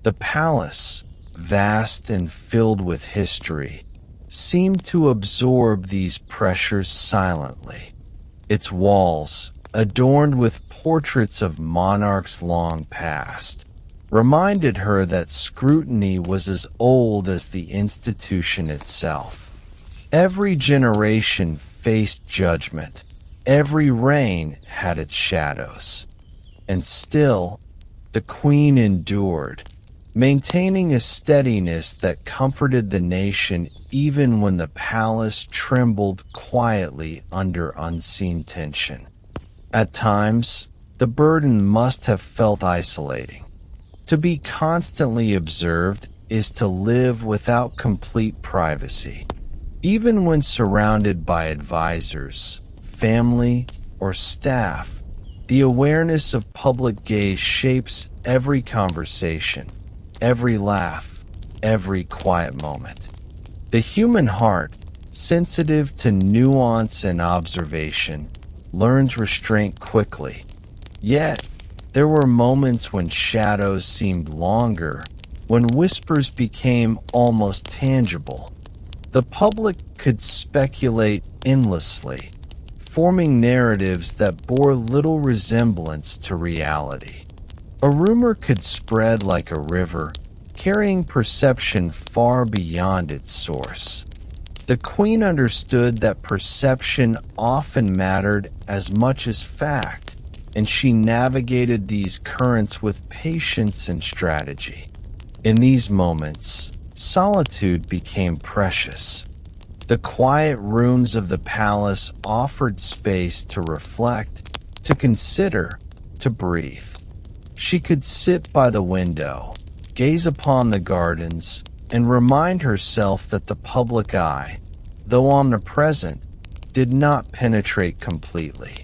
The palace, vast and filled with history, seemed to absorb these pressures silently. Its walls, adorned with portraits of monarchs long past, reminded her that scrutiny was as old as the institution itself. Every generation faced judgment. Every reign had its shadows. And still, the Queen endured, maintaining a steadiness that comforted the nation even when the palace trembled quietly under unseen tension. At times, the burden must have felt isolating. To be constantly observed is to live without complete privacy. Even when surrounded by advisors, family, or staff, the awareness of public gaze shapes every conversation, every laugh, every quiet moment. The human heart, sensitive to nuance and observation, learns restraint quickly. Yet, there were moments when shadows seemed longer, when whispers became almost tangible. The public could speculate endlessly, forming narratives that bore little resemblance to reality. A rumor could spread like a river, carrying perception far beyond its source. The Queen understood that perception often mattered as much as fact, and she navigated these currents with patience and strategy. In these moments, solitude became precious. The quiet rooms of the palace offered space to reflect, to consider, to breathe. She could sit by the window, gaze upon the gardens, and remind herself that the public eye, though omnipresent, did not penetrate completely.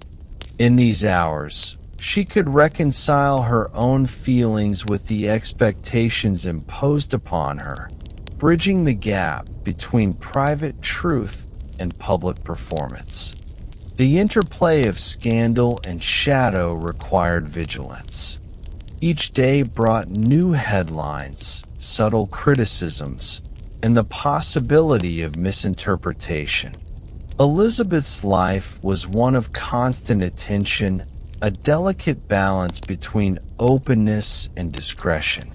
In these hours, she could reconcile her own feelings with the expectations imposed upon her, bridging the gap between private truth and public performance. The interplay of scandal and shadow required vigilance. Each day brought new headlines, subtle criticisms, and the possibility of misinterpretation. Elizabeth's life was one of constant attention, a delicate balance between openness and discretion.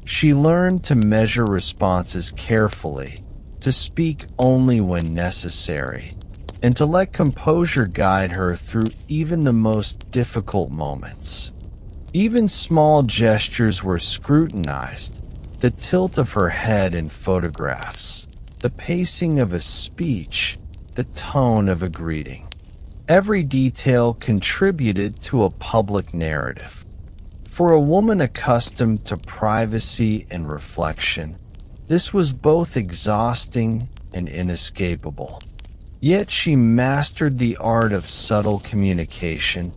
She learned to measure responses carefully, to speak only when necessary, and to let composure guide her through even the most difficult moments. Even small gestures were scrutinized, the tilt of her head in photographs, the pacing of a speech, the tone of a greeting. Every detail contributed to a public narrative. For a woman accustomed to privacy and reflection, this was both exhausting and inescapable. Yet she mastered the art of subtle communication,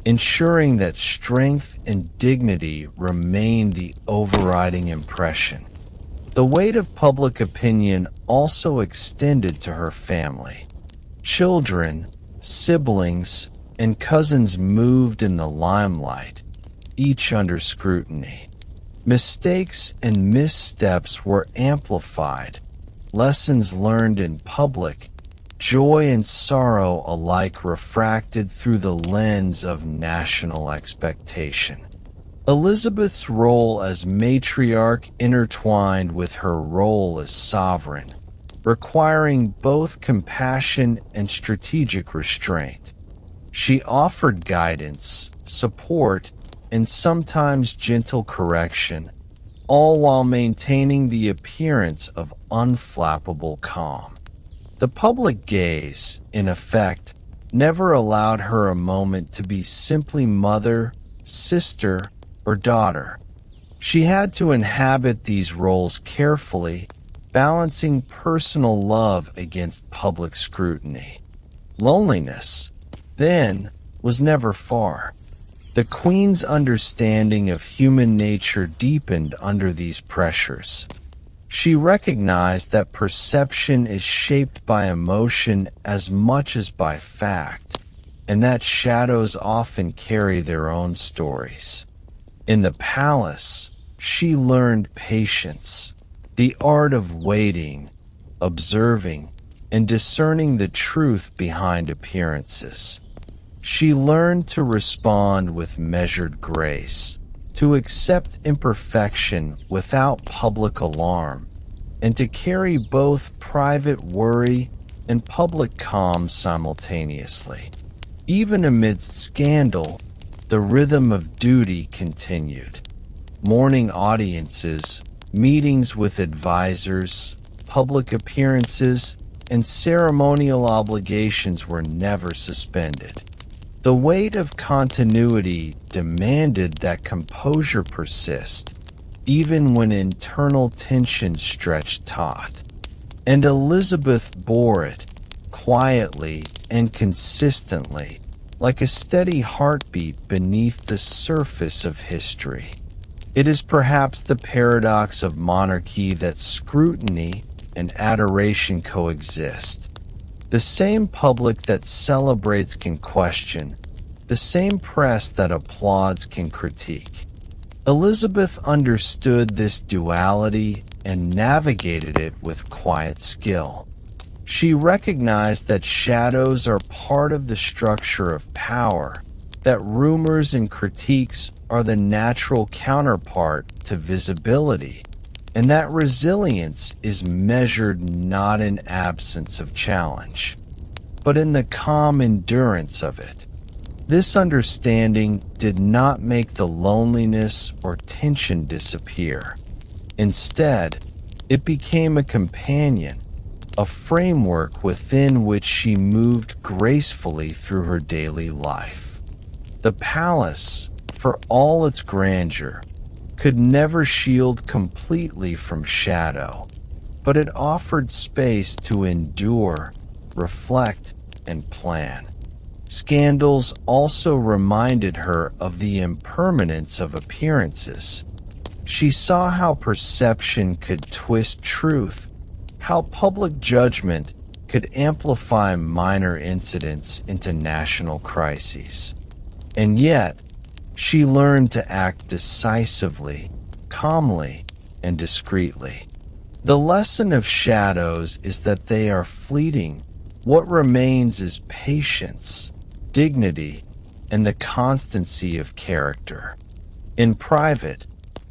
ensuring that strength and dignity remained the overriding impression. The weight of public opinion also extended to her family. Children, siblings, and cousins moved in the limelight, each under scrutiny. Mistakes and missteps were amplified, lessons learned in public, joy and sorrow alike refracted through the lens of national expectation. Elizabeth's role as matriarch intertwined with her role as sovereign, requiring both compassion and strategic restraint. She offered guidance, support, and sometimes gentle correction, all while maintaining the appearance of unflappable calm. The public gaze, in effect, never allowed her a moment to be simply mother, sister, or daughter. She had to inhabit these roles carefully, balancing personal love against public scrutiny. Loneliness, then, was never far. The Queen's understanding of human nature deepened under these pressures. She recognized that perception is shaped by emotion as much as by fact, and that shadows often carry their own stories. In the palace, she learned patience, the art of waiting, observing, and discerning the truth behind appearances. She learned to respond with measured grace, to accept imperfection without public alarm, and to carry both private worry and public calm simultaneously. Even amidst scandal, the rhythm of duty continued. Morning audiences, meetings with advisors, public appearances, and ceremonial obligations were never suspended. The weight of continuity demanded that composure persist, even when internal tension stretched taut. And Elizabeth bore it, quietly and consistently, like a steady heartbeat beneath the surface of history. It is perhaps the paradox of monarchy that scrutiny and adoration coexist. The same public that celebrates can question, the same press that applauds can critique. Elizabeth understood this duality and navigated it with quiet skill. She recognized that shadows are part of the structure of power, that rumors and critiques are the natural counterpart to visibility, and that resilience is measured not in absence of challenge, but in the calm endurance of it. This understanding did not make the loneliness or tension disappear. Instead, it became a companion, a framework within which she moved gracefully through her daily life. The palace, for all its grandeur, could never shield completely from shadow, but it offered space to endure, reflect, and plan. Scandals also reminded her of the impermanence of appearances. She saw how perception could twist truth, how public judgment could amplify minor incidents into national crises. And yet, she learned to act decisively, calmly, and discreetly. The lesson of shadows is that they are fleeting. What remains is patience, dignity, and the constancy of character. In private,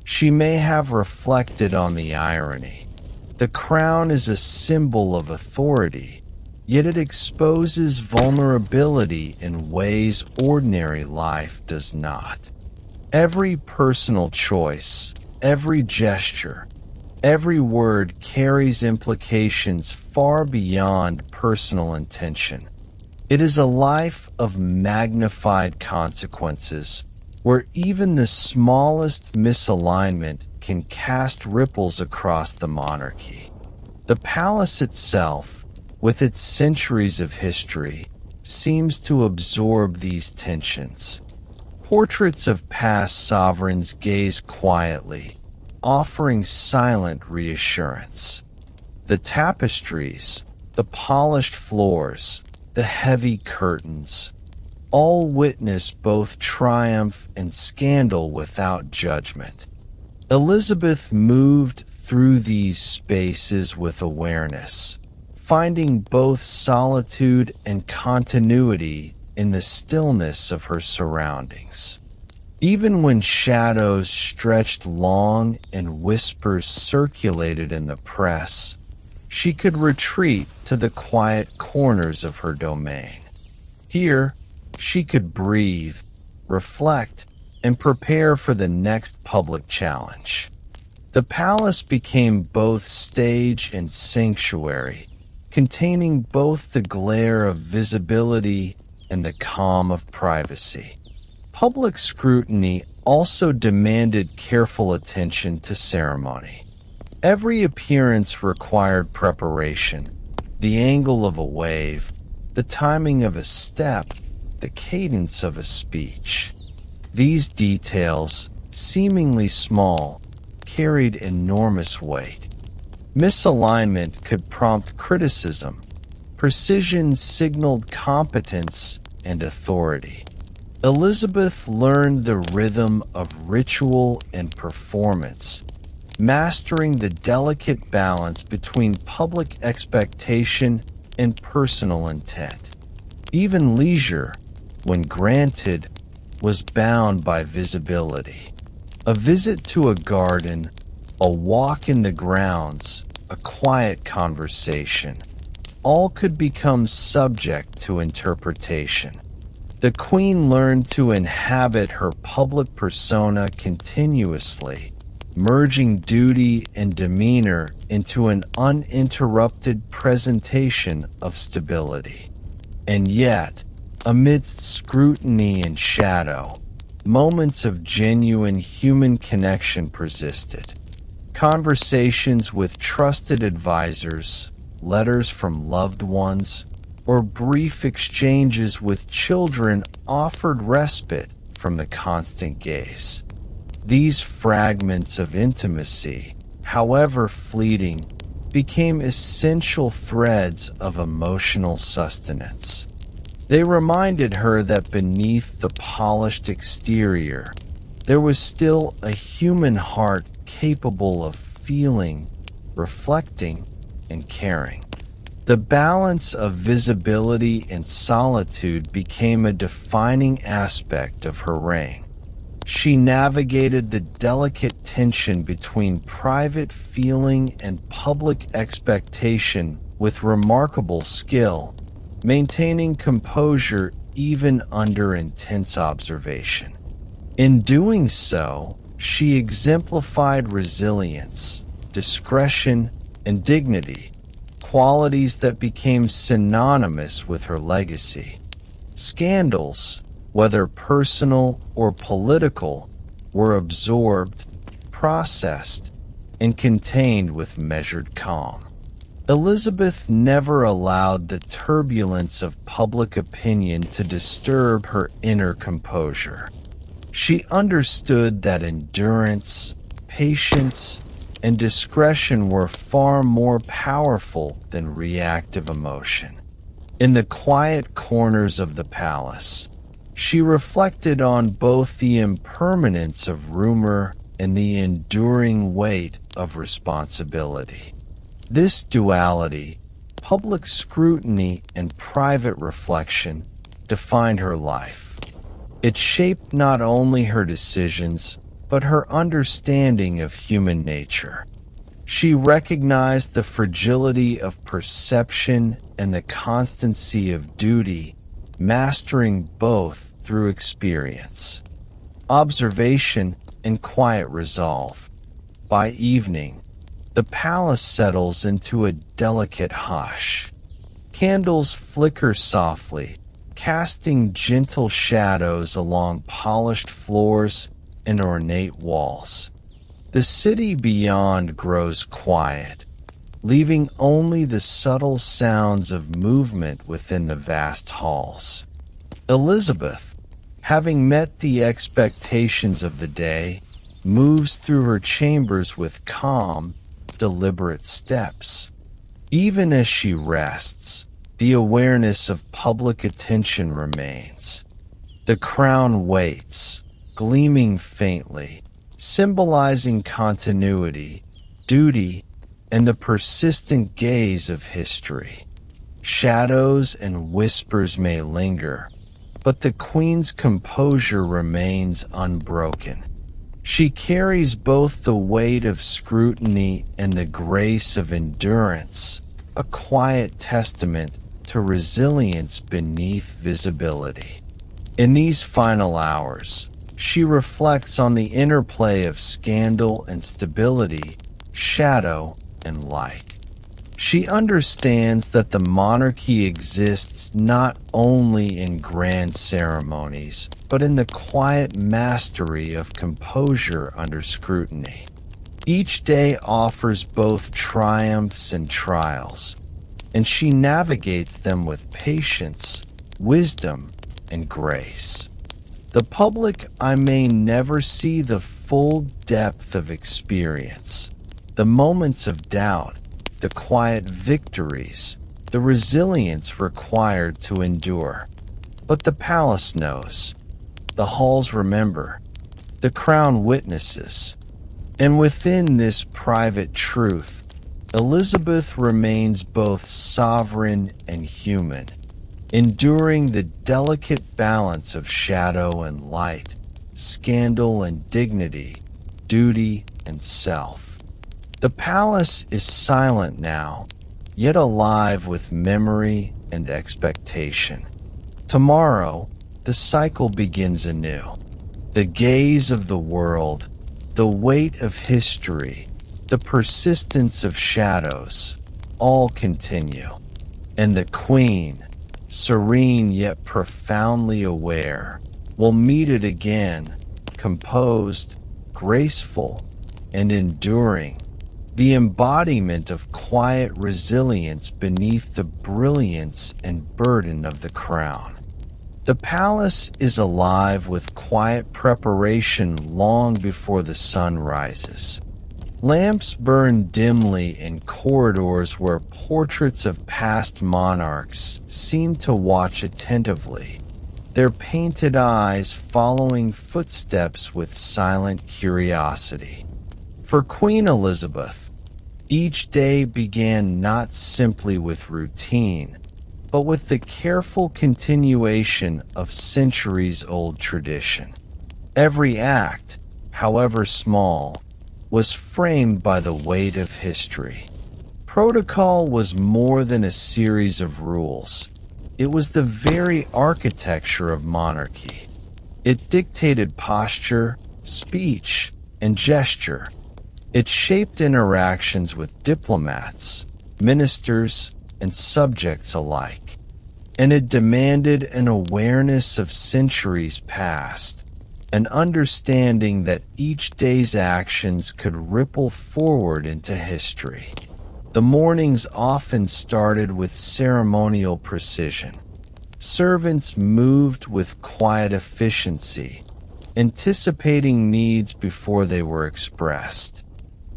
she may have reflected on the irony. The crown is a symbol of authority, yet it exposes vulnerability in ways ordinary life does not. Every personal choice, every gesture, every word carries implications far beyond personal intention. It is a life of magnified consequences, where even the smallest misalignment can cast ripples across the monarchy. The palace itself, with its centuries of history, seems to absorb these tensions. Portraits of past sovereigns gaze quietly, offering silent reassurance. The tapestries, the polished floors, the heavy curtains, all witness both triumph and scandal without judgment. Elizabeth moved through these spaces with awareness, finding both solitude and continuity in the stillness of her surroundings. Even when shadows stretched long and whispers circulated in the press, she could retreat to the quiet corners of her domain. Here, she could breathe, reflect, and prepare for the next public challenge. The palace became both stage and sanctuary, containing both the glare of visibility and the calm of privacy. Public scrutiny also demanded careful attention to ceremony. Every appearance required preparation, the angle of a wave, the timing of a step, the cadence of a speech. These details, seemingly small, carried enormous weight. Misalignment could prompt criticism. Precision signaled competence and authority. Elizabeth learned the rhythm of ritual and performance, mastering the delicate balance between public expectation and personal intent. Even leisure, when granted, was bound by visibility. A visit to a garden, a walk in the grounds, a quiet conversation, all could become subject to interpretation. The Queen learned to inhabit her public persona continuously, merging duty and demeanor into an uninterrupted presentation of stability. And yet, amidst scrutiny and shadow, Moments of genuine human connection persisted. Conversations with trusted advisors, letters from loved ones, or brief exchanges with children offered respite from the constant gaze. These fragments of intimacy, however fleeting, became essential threads of emotional sustenance. They reminded her that beneath the polished exterior, there was still a human heart capable of feeling, reflecting, and caring. The balance of visibility and solitude became a defining aspect of her reign. She navigated the delicate tension between private feeling and public expectation with remarkable skill, maintaining composure even under intense observation. In doing so, she exemplified resilience, discretion, and dignity, qualities that became synonymous with her legacy. Scandals, whether personal or political, were absorbed, processed, and contained with measured calm. Elizabeth never allowed the turbulence of public opinion to disturb her inner composure. She understood that endurance, patience, and discretion were far more powerful than reactive emotion. In the quiet corners of the palace, she reflected on both the impermanence of rumor and the enduring weight of responsibility. This duality, public scrutiny and private reflection, defined her life. It shaped not only her decisions, but her understanding of human nature. She recognized the fragility of perception and the constancy of duty, mastering both through experience, observation, and quiet resolve. By evening, the palace settles into a delicate hush. Candles flicker softly, casting gentle shadows along polished floors and ornate walls. The city beyond grows quiet, leaving only the subtle sounds of movement within the vast halls. Elizabeth, having met the expectations of the day, moves through her chambers with calm, deliberate steps. Even as she rests, the awareness of public attention remains. The crown waits, gleaming faintly, symbolizing continuity, duty, and the persistent gaze of history. Shadows and whispers may linger, but the Queen's composure remains unbroken. She carries both the weight of scrutiny and the grace of endurance, a quiet testament to resilience beneath visibility. In these final hours, she reflects on the interplay of scandal and stability, shadow and light. She understands that the monarchy exists not only in grand ceremonies, but in the quiet mastery of composure under scrutiny. Each day offers both triumphs and trials, and she navigates them with patience, wisdom, and grace. The public may never see the full depth of experience, the moments of doubt, the quiet victories, the resilience required to endure. But the palace knows, the halls remember, the crown witnesses. And within this private truth, Elizabeth remains both sovereign and human, enduring the delicate balance of shadow and light, scandal and dignity, duty and self. The palace is silent now, yet alive with memory and expectation. Tomorrow, the cycle begins anew. The gaze of the world, the weight of history, the persistence of shadows, all continue. And the Queen, serene yet profoundly aware, will meet it again, composed, graceful, and enduring, the embodiment of quiet resilience beneath the brilliance and burden of the crown. The palace is alive with quiet preparation long before the sun rises. Lamps burn dimly in corridors where portraits of past monarchs seem to watch attentively, their painted eyes following footsteps with silent curiosity. For Queen Elizabeth, each day began not simply with routine, but with the careful continuation of centuries-old tradition. Every act, however small, was framed by the weight of history. Protocol was more than a series of rules. It was the very architecture of monarchy. It dictated posture, speech, and gesture. It shaped interactions with diplomats, ministers, and subjects alike. And it demanded an awareness of centuries past, an understanding that each day's actions could ripple forward into history. The mornings often started with ceremonial precision. Servants moved with quiet efficiency, anticipating needs before they were expressed.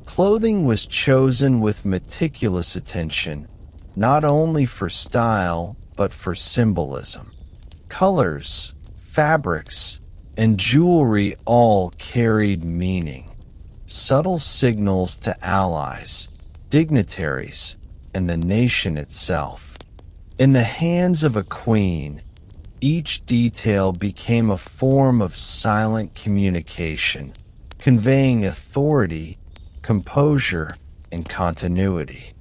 Clothing was chosen with meticulous attention, not only for style, but for symbolism. Colors, fabrics, and jewelry all carried meaning, subtle signals to allies, dignitaries, and the nation itself. In the hands of a queen, each detail became a form of silent communication, conveying authority, composure, and continuity.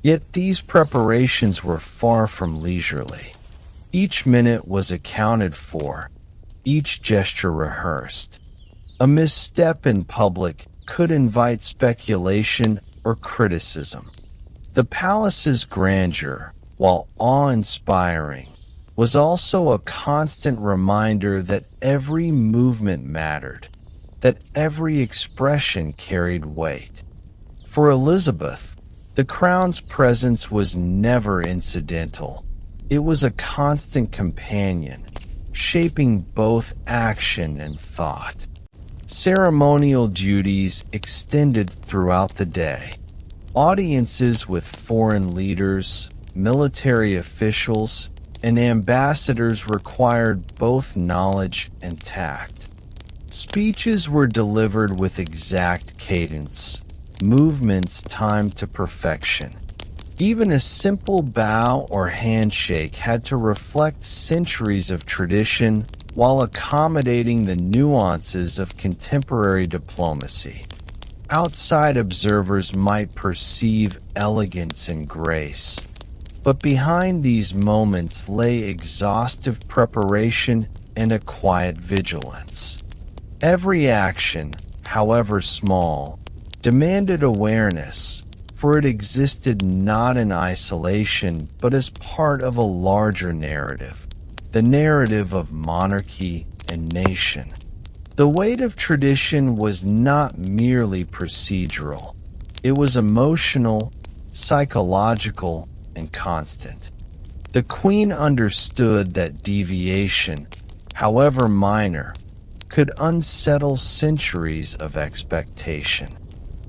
Yet these preparations were far from leisurely. Each minute was accounted for, each gesture rehearsed. A misstep in public could invite speculation or criticism. The palace's grandeur, while awe-inspiring, was also a constant reminder that every movement mattered, that every expression carried weight. For Elizabeth, the crown's presence was never incidental. It was a constant companion, shaping both action and thought. Ceremonial duties extended throughout the day. Audiences with foreign leaders, military officials, and ambassadors required both knowledge and tact. Speeches were delivered with exact cadence, movements timed to perfection. Even a simple bow or handshake had to reflect centuries of tradition while accommodating the nuances of contemporary diplomacy. Outside observers might perceive elegance and grace, but behind these moments lay exhaustive preparation and a quiet vigilance. Every action, however small, demanded awareness, for it existed not in isolation but as part of a larger narrative, the narrative of monarchy and nation. The weight of tradition was not merely procedural. It was emotional, psychological, and constant. The Queen understood that deviation, however minor, could unsettle centuries of expectation.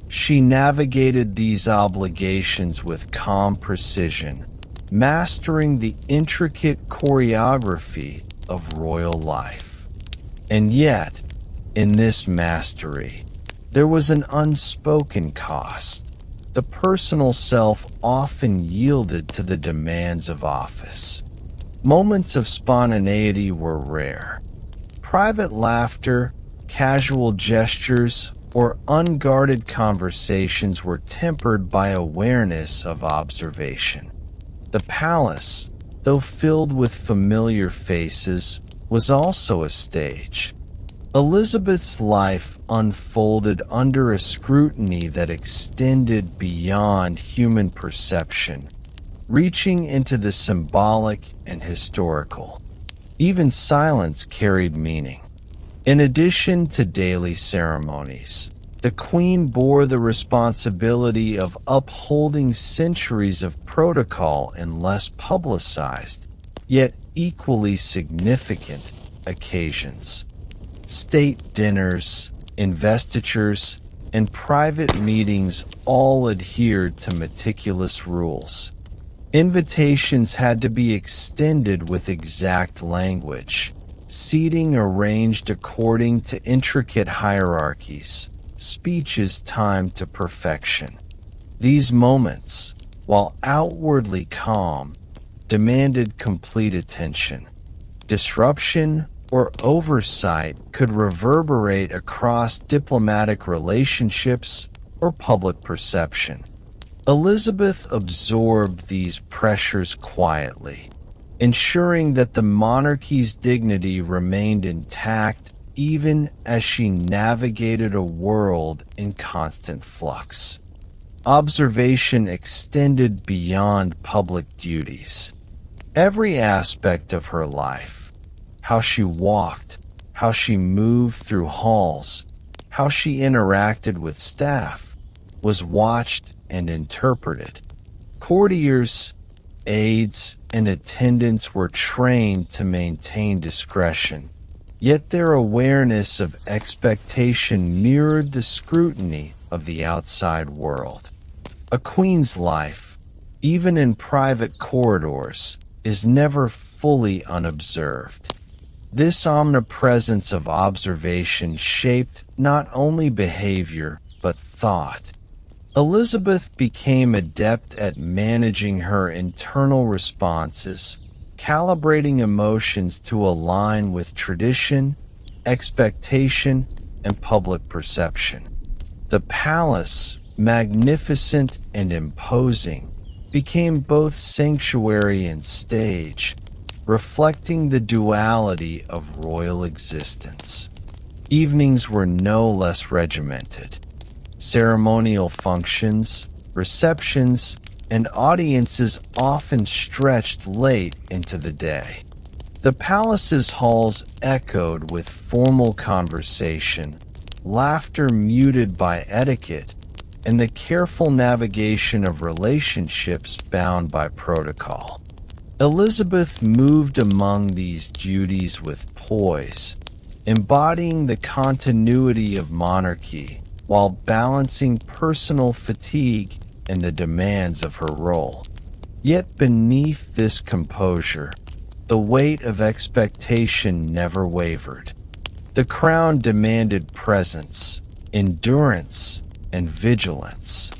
She navigated these obligations with calm precision, mastering the intricate choreography of royal life. And yet, in this mastery, there was an unspoken cost. The personal self often yielded to the demands of office. Moments of spontaneity were rare. Private laughter, casual gestures, or unguarded conversations were tempered by awareness of observation. The palace, though filled with familiar faces, was also a stage. Elizabeth's life unfolded under a scrutiny that extended beyond human perception, reaching into the symbolic and historical. Even silence carried meaning. In addition to daily ceremonies, the queen bore the responsibility of upholding centuries of protocol in less publicized, yet equally significant occasions. State dinners, investitures, and private meetings all adhered to meticulous rules. Invitations had to be extended with exact language, seating arranged according to intricate hierarchies, speeches timed to perfection. These moments, while outwardly calm, demanded complete attention. Disruption or oversight could reverberate across diplomatic relationships or public perception. Elizabeth absorbed these pressures quietly, ensuring that the monarchy's dignity remained intact even as she navigated a world in constant flux. Observation extended beyond public duties. Every aspect of her life, how she walked, how she moved through halls, how she interacted with staff, was watched and interpreted. Courtiers, aides, and attendants were trained to maintain discretion, yet their awareness of expectation mirrored the scrutiny of the outside world. A queen's life, even in private corridors, is never fully unobserved. This omnipresence of observation shaped not only behavior but thought. Elizabeth became adept at managing her internal responses, calibrating emotions to align with tradition, expectation, and public perception. The palace, magnificent and imposing, became both sanctuary and stage, reflecting the duality of royal existence. Evenings were no less regimented. Ceremonial functions, receptions, and audiences often stretched late into the day. The palace's halls echoed with formal conversation, laughter muted by etiquette, and the careful navigation of relationships bound by protocol. Elizabeth moved among these duties with poise, embodying the continuity of monarchy while balancing personal fatigue and the demands of her role. Yet beneath this composure, the weight of expectation never wavered. The crown demanded presence, endurance, and vigilance.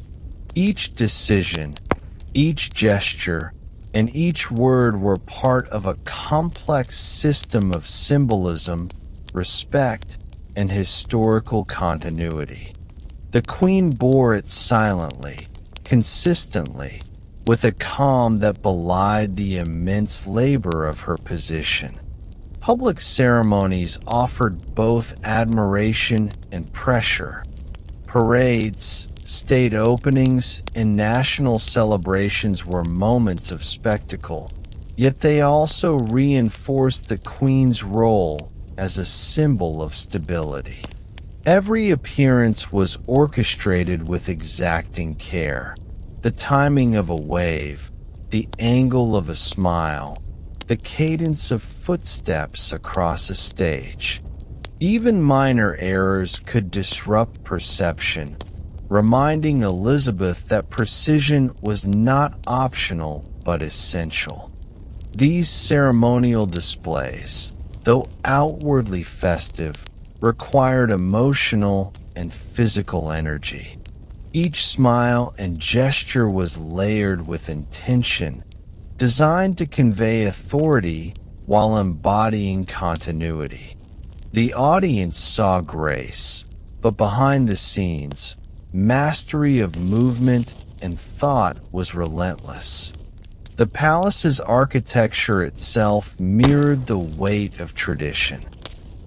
Each decision, each gesture, and each word were part of a complex system of symbolism, respect, and historical continuity. The queen bore it silently, consistently, with a calm that belied the immense labor of her position. Public ceremonies offered both admiration and pressure. Parades, state openings, and national celebrations were moments of spectacle, yet they also reinforced the queen's role as a symbol of stability. Every appearance was orchestrated with exacting care. The timing of a wave, the angle of a smile, the cadence of footsteps across a stage. Even minor errors could disrupt perception, reminding Elizabeth that precision was not optional but essential. These ceremonial displays, though outwardly festive, required emotional and physical energy. Each smile and gesture was layered with intention, designed to convey authority while embodying continuity. The audience saw grace, but behind the scenes, mastery of movement and thought was relentless. The palace's architecture itself mirrored the weight of tradition.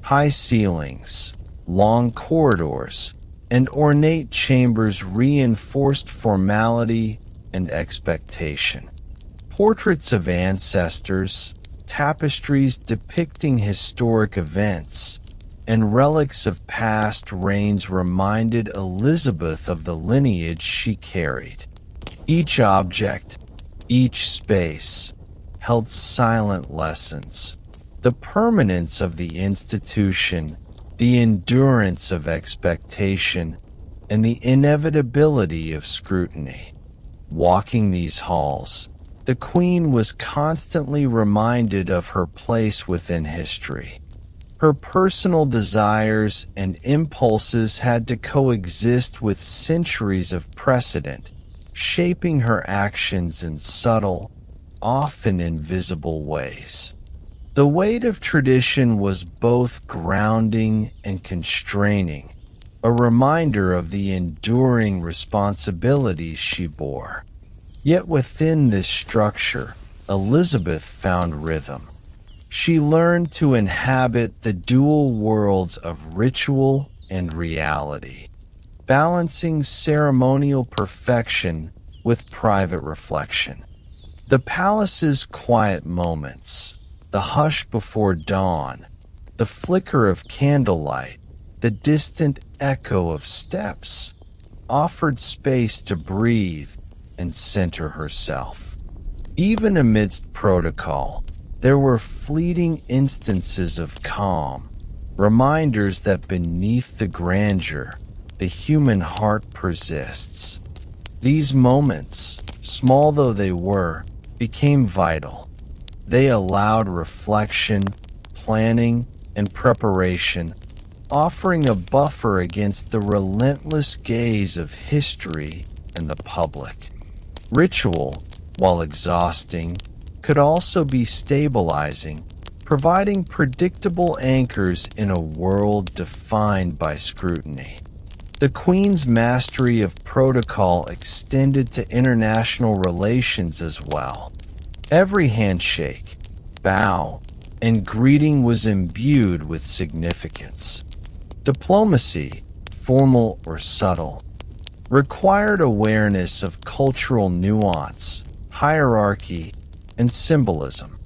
High ceilings, long corridors, and ornate chambers reinforced formality and expectation. Portraits of ancestors, tapestries depicting historic events, and relics of past reigns reminded Elizabeth of the lineage she carried. Each object, each space, held silent lessons. The permanence of the institution, the endurance of expectation, and the inevitability of scrutiny. Walking these halls, the Queen was constantly reminded of her place within history. Her personal desires and impulses had to coexist with centuries of precedent, shaping her actions in subtle, often invisible ways. The weight of tradition was both grounding and constraining, a reminder of the enduring responsibilities she bore. Yet within this structure, Elizabeth found rhythm. She learned to inhabit the dual worlds of ritual and reality, balancing ceremonial perfection with private reflection. The palace's quiet moments, the hush before dawn, the flicker of candlelight, the distant echo of steps, offered space to breathe and center herself. Even amidst protocol, there were fleeting instances of calm, reminders that beneath the grandeur, the human heart persists. These moments, small though they were, became vital. They allowed reflection, planning, and preparation, offering a buffer against the relentless gaze of history and the public. Ritual, while exhausting, could also be stabilizing, providing predictable anchors in a world defined by scrutiny. The Queen's mastery of protocol extended to international relations as well. Every handshake, bow, and greeting was imbued with significance. Diplomacy, formal or subtle, required awareness of cultural nuance, hierarchy, and symbolism.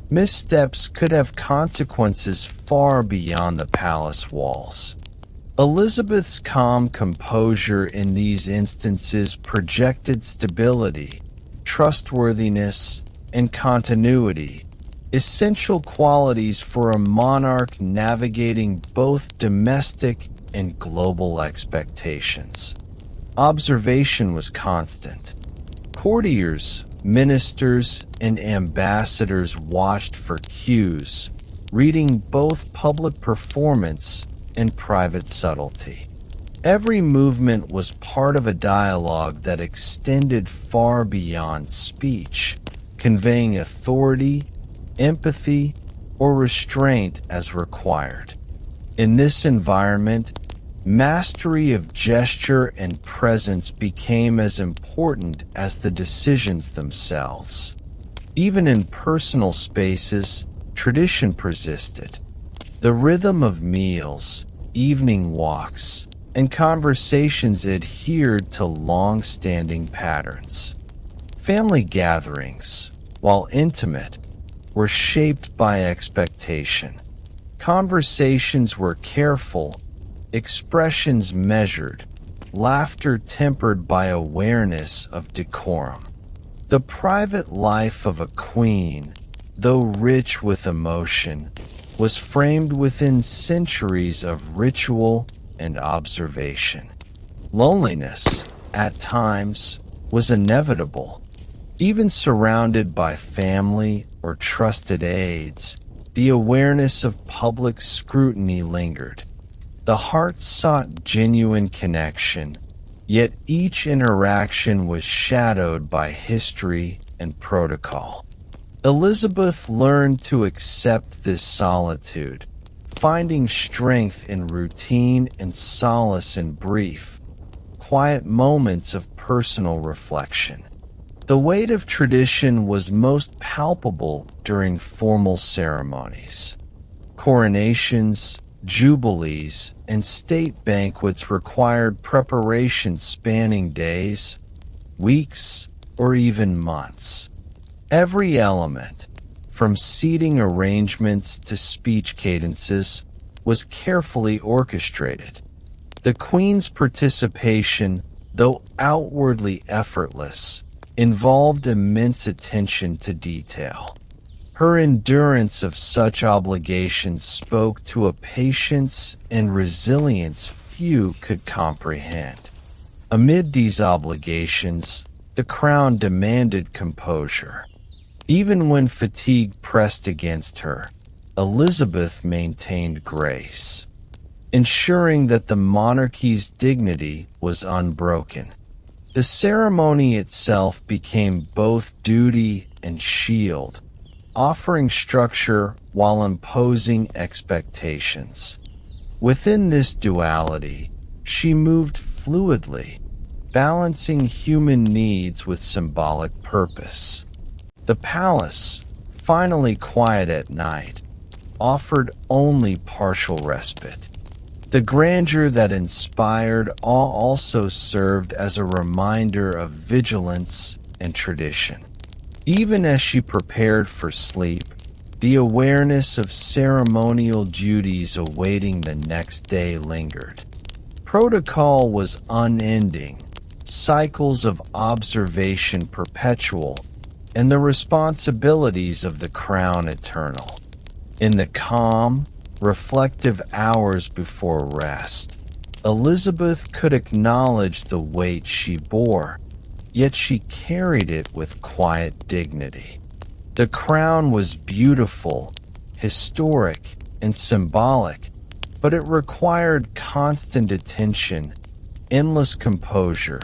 Missteps could have consequences far beyond the palace walls. Elizabeth's calm composure in these instances projected stability, trustworthiness, and continuity, essential qualities for a monarch navigating both domestic and global expectations. Observation was constant. Courtiers, ministers, and ambassadors watched for cues, reading both public performance and private subtlety. Every movement was part of a dialogue that extended far beyond speech, conveying authority, empathy, or restraint as required. In this environment, mastery of gesture and presence became as important as the decisions themselves. Even in personal spaces, tradition persisted. The rhythm of meals, evening walks, and conversations adhered to long-standing patterns. Family gatherings, while intimate, were shaped by expectation. Conversations were careful, expressions measured, laughter tempered by awareness of decorum. The private life of a queen, though rich with emotion, was framed within centuries of ritual and observation. Loneliness, at times, was inevitable. Even surrounded by family or trusted aides, the awareness of public scrutiny lingered. The heart sought genuine connection, yet each interaction was shadowed by history and protocol. Elizabeth learned to accept this solitude, finding strength in routine and solace in brief, quiet moments of personal reflection. The weight of tradition was most palpable during formal ceremonies. Coronations, jubilees, and state banquets required preparation spanning days, weeks, or even months. Every element, from seating arrangements to speech cadences, was carefully orchestrated. The Queen's participation, though outwardly effortless, involved immense attention to detail. Her endurance of such obligations spoke to a patience and resilience few could comprehend. Amid these obligations, the crown demanded composure. Even when fatigue pressed against her, Elizabeth maintained grace, ensuring that the monarchy's dignity was unbroken. The ceremony itself became both duty and shield, offering structure while imposing expectations. Within this duality, she moved fluidly, balancing human needs with symbolic purpose. The palace, finally quiet at night, offered only partial respite. The grandeur that inspired awe also served as a reminder of vigilance and tradition. Even as she prepared for sleep, the awareness of ceremonial duties awaiting the next day lingered. Protocol was unending, cycles of observation perpetual, and the responsibilities of the crown eternal. In the calm, reflective hours before rest, Elizabeth could acknowledge the weight she bore, yet she carried it with quiet dignity. The crown was beautiful, historic, and symbolic, but it required constant attention, endless composure,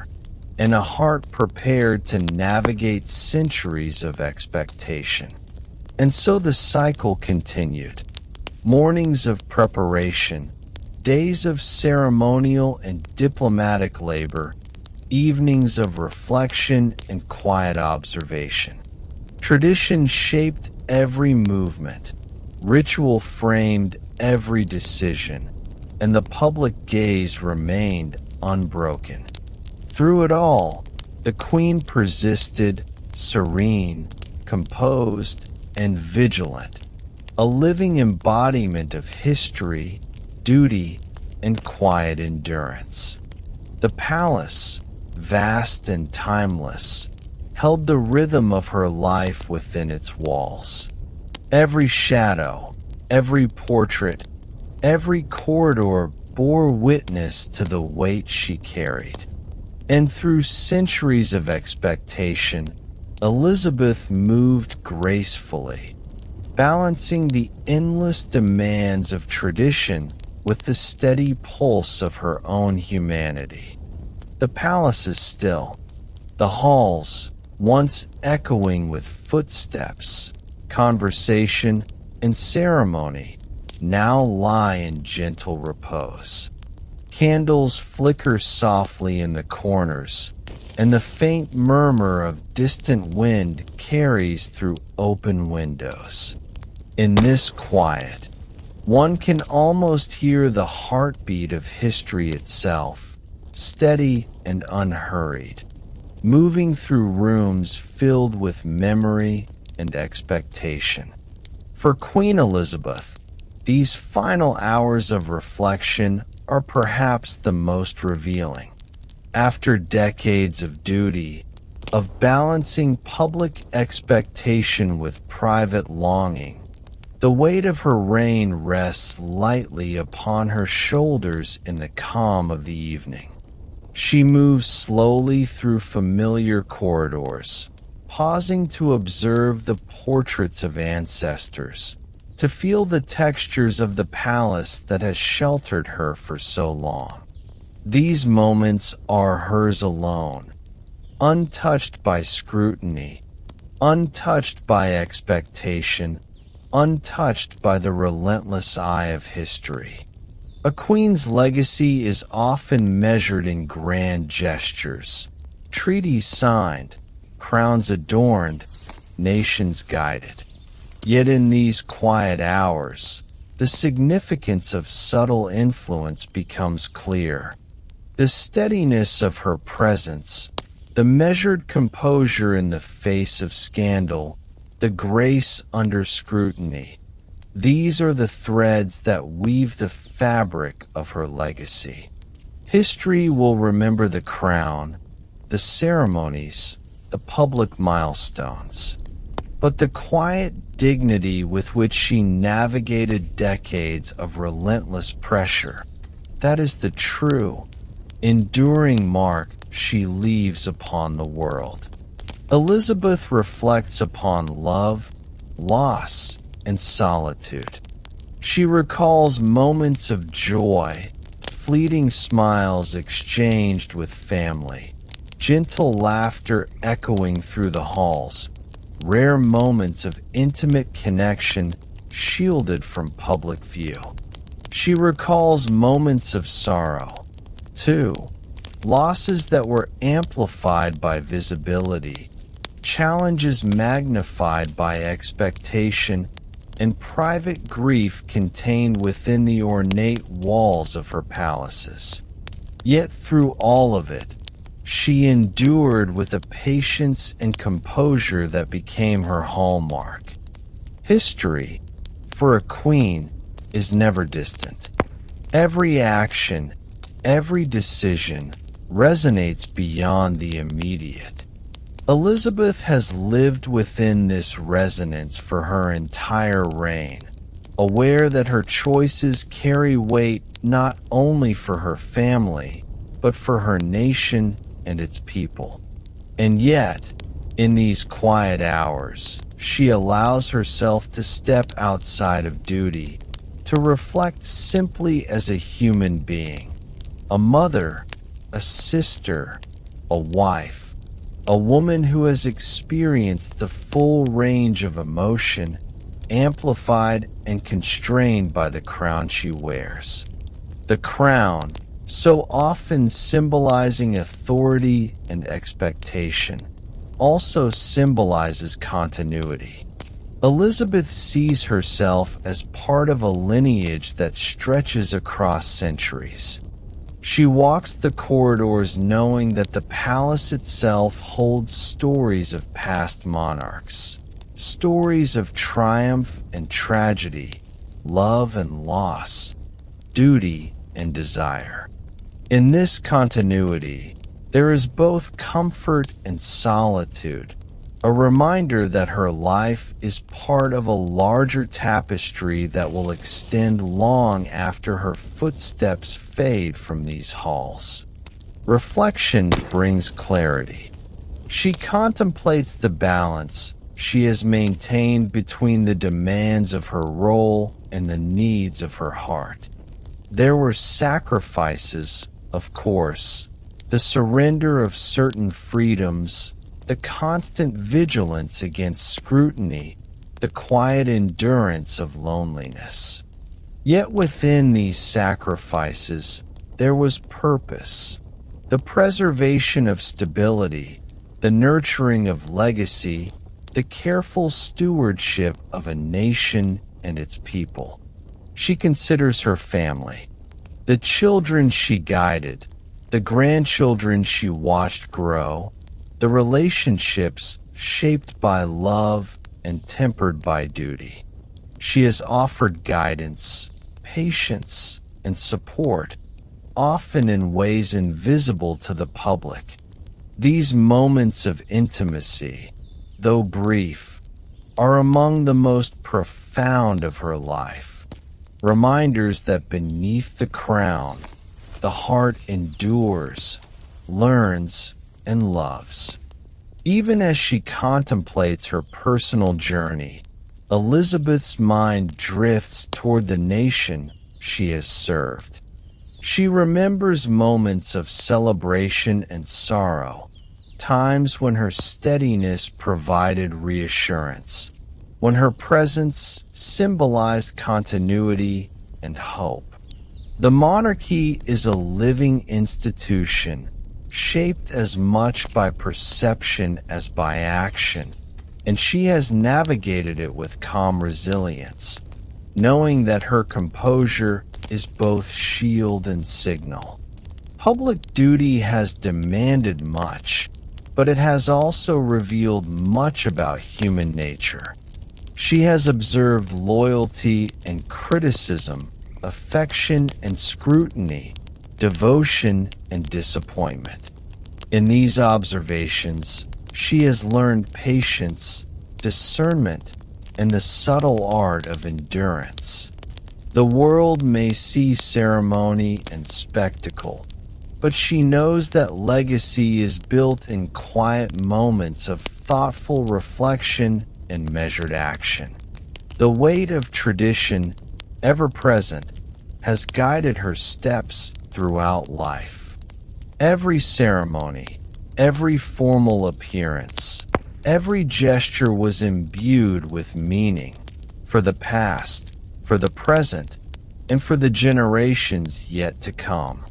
and a heart prepared to navigate centuries of expectation. And so the cycle continued. Mornings of preparation, days of ceremonial and diplomatic labor, evenings of reflection and quiet observation. Tradition shaped every movement, ritual framed every decision, and the public gaze remained unbroken. Through it all, the Queen persisted, serene, composed, and vigilant, a living embodiment of history, duty, and quiet endurance. The palace, vast and timeless, held the rhythm of her life within its walls. Every shadow, every portrait, every corridor bore witness to the weight she carried. And through centuries of expectation, Elizabeth moved gracefully, balancing the endless demands of tradition with the steady pulse of her own humanity. The palace is still. The halls, once echoing with footsteps, conversation, and ceremony, now lie in gentle repose. Candles flicker softly in the corners, and the faint murmur of distant wind carries through open windows. In this quiet, one can almost hear the heartbeat of history itself, steady and unhurried, moving through rooms filled with memory and expectation. For Queen Elizabeth, these final hours of reflection are perhaps the most revealing. After decades of duty, of balancing public expectation with private longing, the weight of her reign rests lightly upon her shoulders in the calm of the evening. She moves slowly through familiar corridors, pausing to observe the portraits of ancestors, to feel the textures of the palace that has sheltered her for so long. These moments are hers alone, untouched by scrutiny, untouched by expectation, untouched by the relentless eye of history. A queen's legacy is often measured in grand gestures, treaties signed, crowns adorned, nations guided. Yet in these quiet hours, the significance of subtle influence becomes clear. The steadiness of her presence, the measured composure in the face of scandal, the grace under scrutiny. These are the threads that weave the fabric of her legacy. History will remember the crown, the ceremonies, the public milestones. But the quiet dignity with which she navigated decades of relentless pressure, that is the true, enduring mark she leaves upon the world. Elizabeth reflects upon love, loss, and solitude. She recalls moments of joy, fleeting smiles exchanged with family, gentle laughter echoing through the halls, rare moments of intimate connection shielded from public view. She recalls moments of sorrow, too, losses that were amplified by visibility, challenges magnified by expectation, and private grief contained within the ornate walls of her palaces. Yet through all of it, she endured with a patience and composure that became her hallmark. History, for a queen, is never distant. Every action, every decision resonates beyond the immediate. Elizabeth has lived within this resonance for her entire reign, aware that her choices carry weight not only for her family, but for her nation and its people. And yet, in these quiet hours, she allows herself to step outside of duty, to reflect simply as a human being, a mother, a sister, a wife, a woman who has experienced the full range of emotion, amplified and constrained by the crown she wears. The crown, so often symbolizing authority and expectation, also symbolizes continuity. Elizabeth sees herself as part of a lineage that stretches across centuries. She walks the corridors knowing that the palace itself holds stories of past monarchs, stories of triumph and tragedy, love and loss, duty and desire. In this continuity, there is both comfort and solitude, a reminder that her life is part of a larger tapestry that will extend long after her footsteps fade from these halls. Reflection brings clarity. She contemplates the balance she has maintained between the demands of her role and the needs of her heart. There were sacrifices, of course, the surrender of certain freedoms, the constant vigilance against scrutiny, the quiet endurance of loneliness. Yet within these sacrifices, there was purpose, the preservation of stability, the nurturing of legacy, the careful stewardship of a nation and its people. She considers her family, the children she guided, the grandchildren she watched grow, the relationships shaped by love and tempered by duty. She has offered guidance, patience, and support, often in ways invisible to the public. These moments of intimacy, though brief, are among the most profound of her life, reminders that beneath the crown, the heart endures, learns, and loves. Even as she contemplates her personal journey, Elizabeth's mind drifts toward the nation she has served. She remembers moments of celebration and sorrow, times when her steadiness provided reassurance, when her presence symbolized continuity and hope. The monarchy is a living institution, shaped as much by perception as by action, and she has navigated it with calm resilience, knowing that her composure is both shield and signal. Public duty has demanded much, but it has also revealed much about human nature. She has observed loyalty and criticism, affection and scrutiny, devotion and disappointment. In these observations, she has learned patience, discernment, and the subtle art of endurance. The world may see ceremony and spectacle, but she knows that legacy is built in quiet moments of thoughtful reflection and measured action. The weight of tradition, ever present, has guided her steps throughout life. Every ceremony, every formal appearance, every gesture was imbued with meaning for the past, for the present, and for the generations yet to come.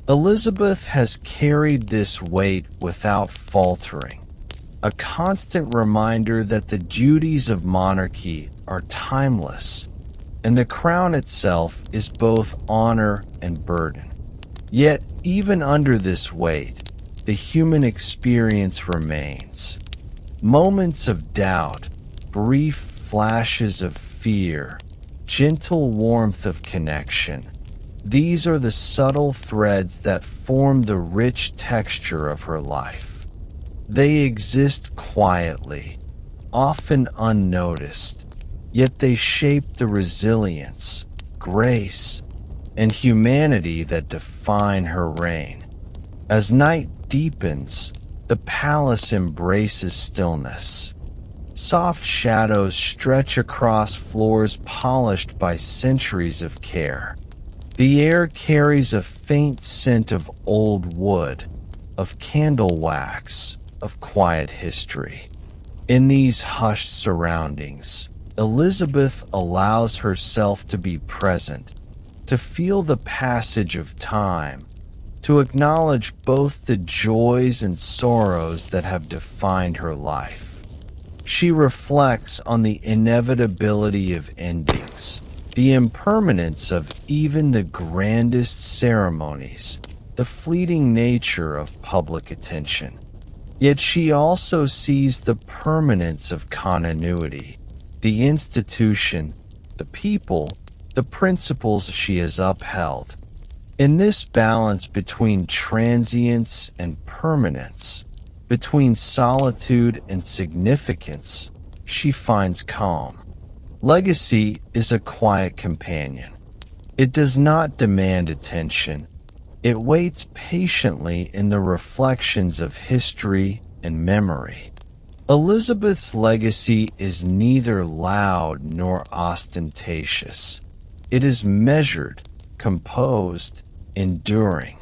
Elizabeth has carried this weight without faltering, a constant reminder that the duties of monarchy are timeless, and the crown itself is both honor and burden. Yet, even under this weight, the human experience remains. Moments of doubt, brief flashes of fear, gentle warmth of connection. These are the subtle threads that form the rich texture of her life. They exist quietly, often unnoticed, yet they shape the resilience, grace, and humanity that define her reign. As night deepens, the palace embraces stillness. Soft shadows stretch across floors polished by centuries of care. The air carries a faint scent of old wood, of candle wax, of quiet history. In these hushed surroundings, Elizabeth allows herself to be present, to feel the passage of time, to acknowledge both the joys and sorrows that have defined her life. She reflects on the inevitability of endings, the impermanence of even the grandest ceremonies, the fleeting nature of public attention. Yet she also sees the permanence of continuity, the institution, the people, the principles she has upheld. In this balance between transience and permanence, between solitude and significance, she finds calm. Legacy is a quiet companion. It does not demand attention. It waits patiently in the reflections of history and memory. Elizabeth's legacy is neither loud nor ostentatious. It is measured, composed, enduring.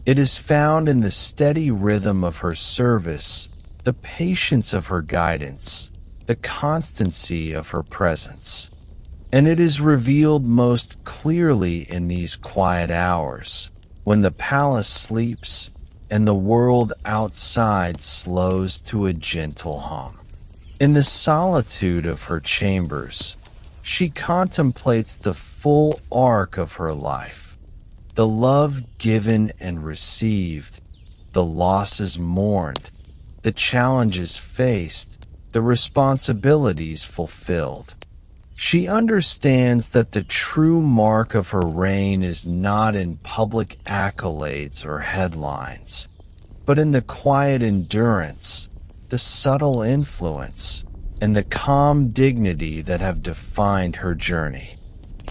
It is found in the steady rhythm of her service, the patience of her guidance, the constancy of her presence. And it is revealed most clearly in these quiet hours, when the palace sleeps and the world outside slows to a gentle hum. In the solitude of her chambers, she contemplates the full arc of her life, the love given and received, the losses mourned, the challenges faced, the responsibilities fulfilled. She understands that the true mark of her reign is not in public accolades or headlines, but in the quiet endurance, the subtle influence, and the calm dignity that have defined her journey.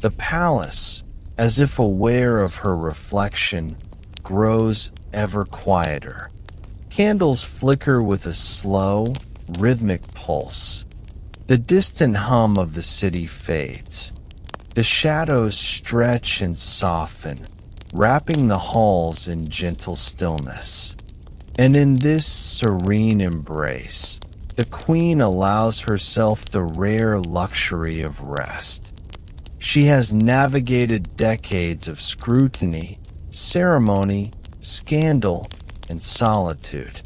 The palace, as if aware of her reflection, grows ever quieter. Candles flicker with a slow, rhythmic pulse. The distant hum of the city fades. The shadows stretch and soften, wrapping the halls in gentle stillness. And in this serene embrace, the Queen allows herself the rare luxury of rest. She has navigated decades of scrutiny, ceremony, scandal, and solitude.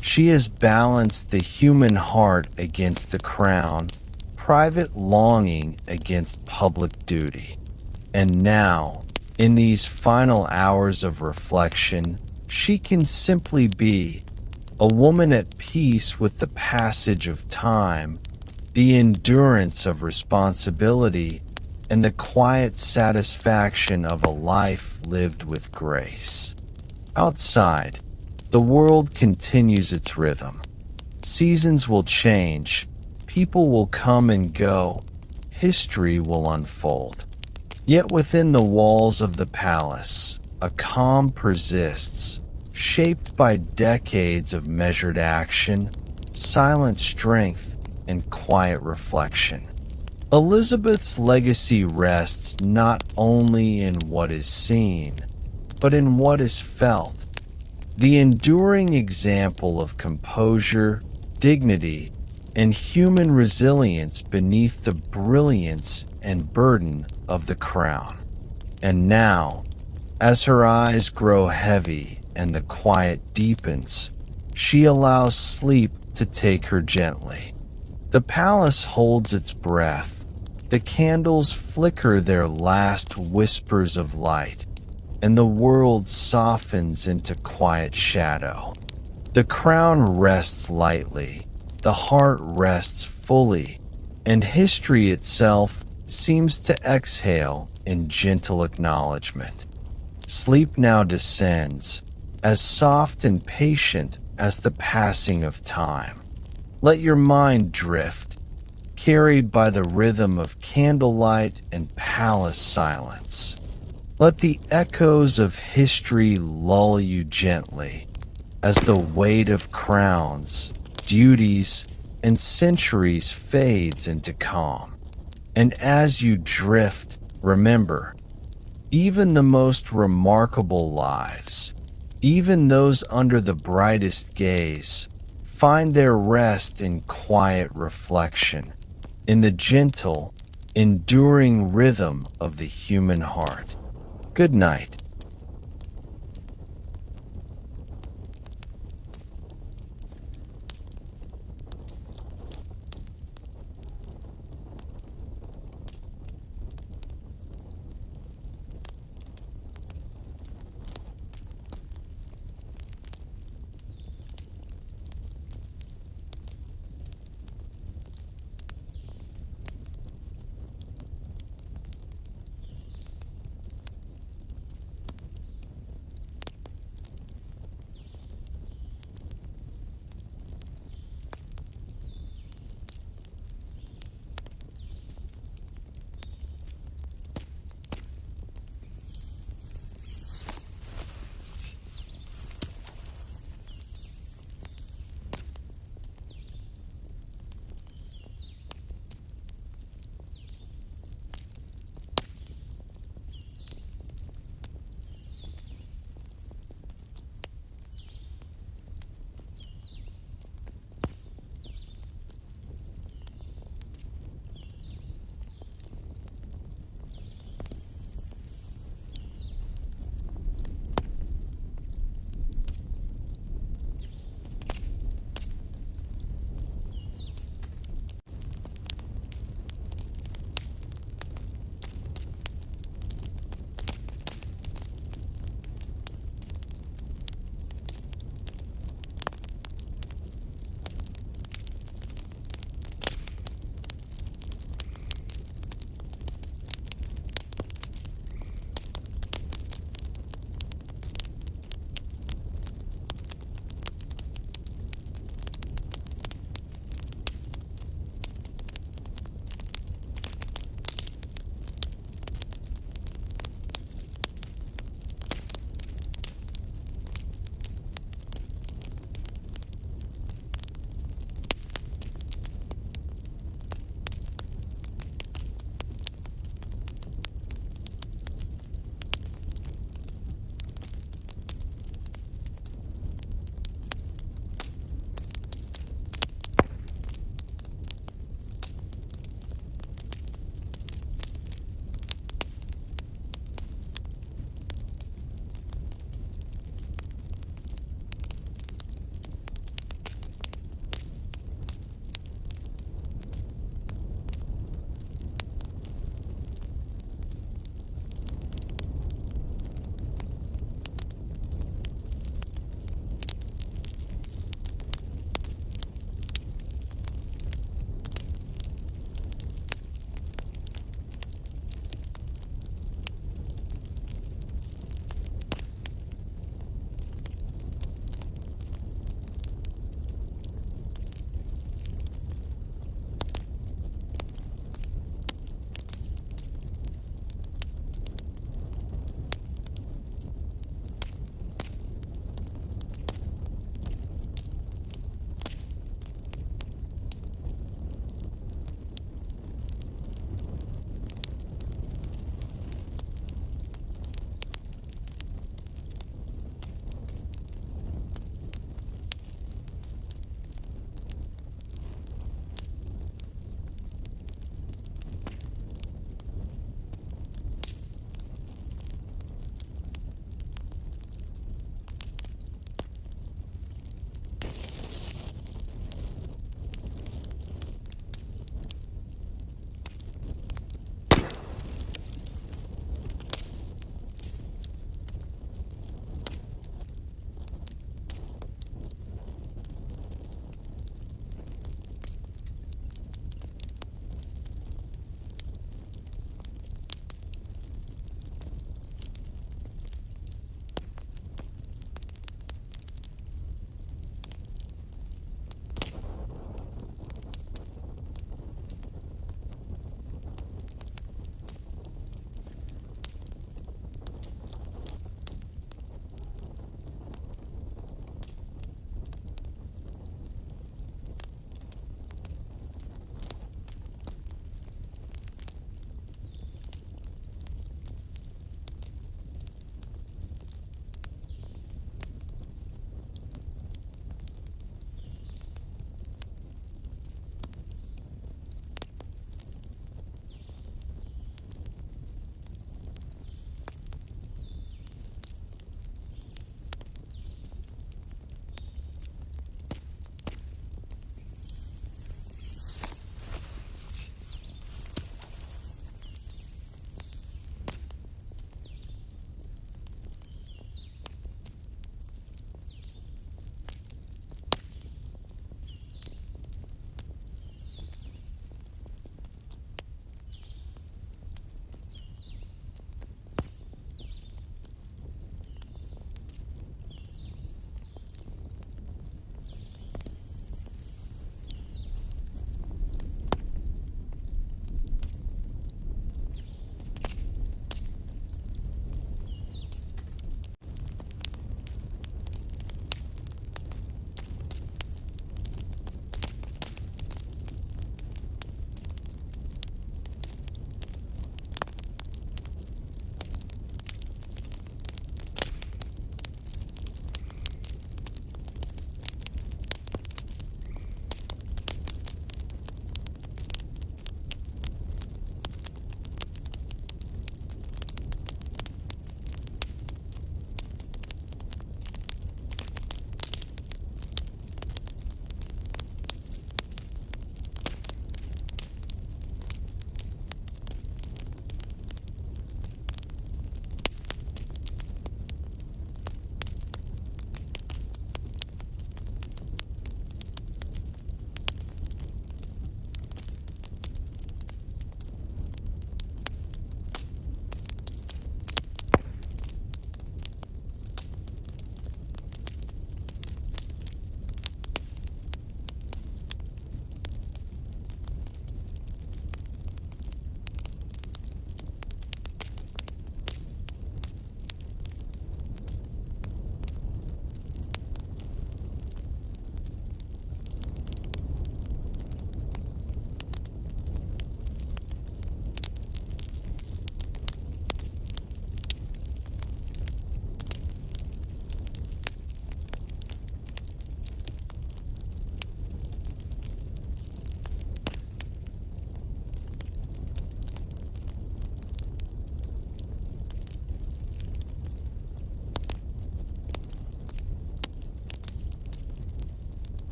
She has balanced the human heart against the crown, private longing against public duty. And now, in these final hours of reflection, she can simply be, a woman at peace with the passage of time, the endurance of responsibility, and the quiet satisfaction of a life lived with grace. Outside, the world continues its rhythm. Seasons will change, people will come and go, history will unfold. Yet within the walls of the palace, a calm persists, shaped by decades of measured action, silent strength, and quiet reflection. Elizabeth's legacy rests not only in what is seen, but in what is felt. The enduring example of composure, dignity, and human resilience beneath the brilliance and burden of the crown. And now, as her eyes grow heavy and the quiet deepens, she allows sleep to take her gently. The palace holds its breath, the candles flicker their last whispers of light, and the world softens into quiet shadow. The crown rests lightly, the heart rests fully, and history itself seems to exhale in gentle acknowledgement. Sleep now descends, as soft and patient as the passing of time. Let your mind drift, carried by the rhythm of candlelight and palace silence. Let the echoes of history lull you gently, as the weight of crowns, duties, and centuries fades into calm. And as you drift, remember, even the most remarkable lives, even those under the brightest gaze, find their rest in quiet reflection, in the gentle, enduring rhythm of the human heart. Good night.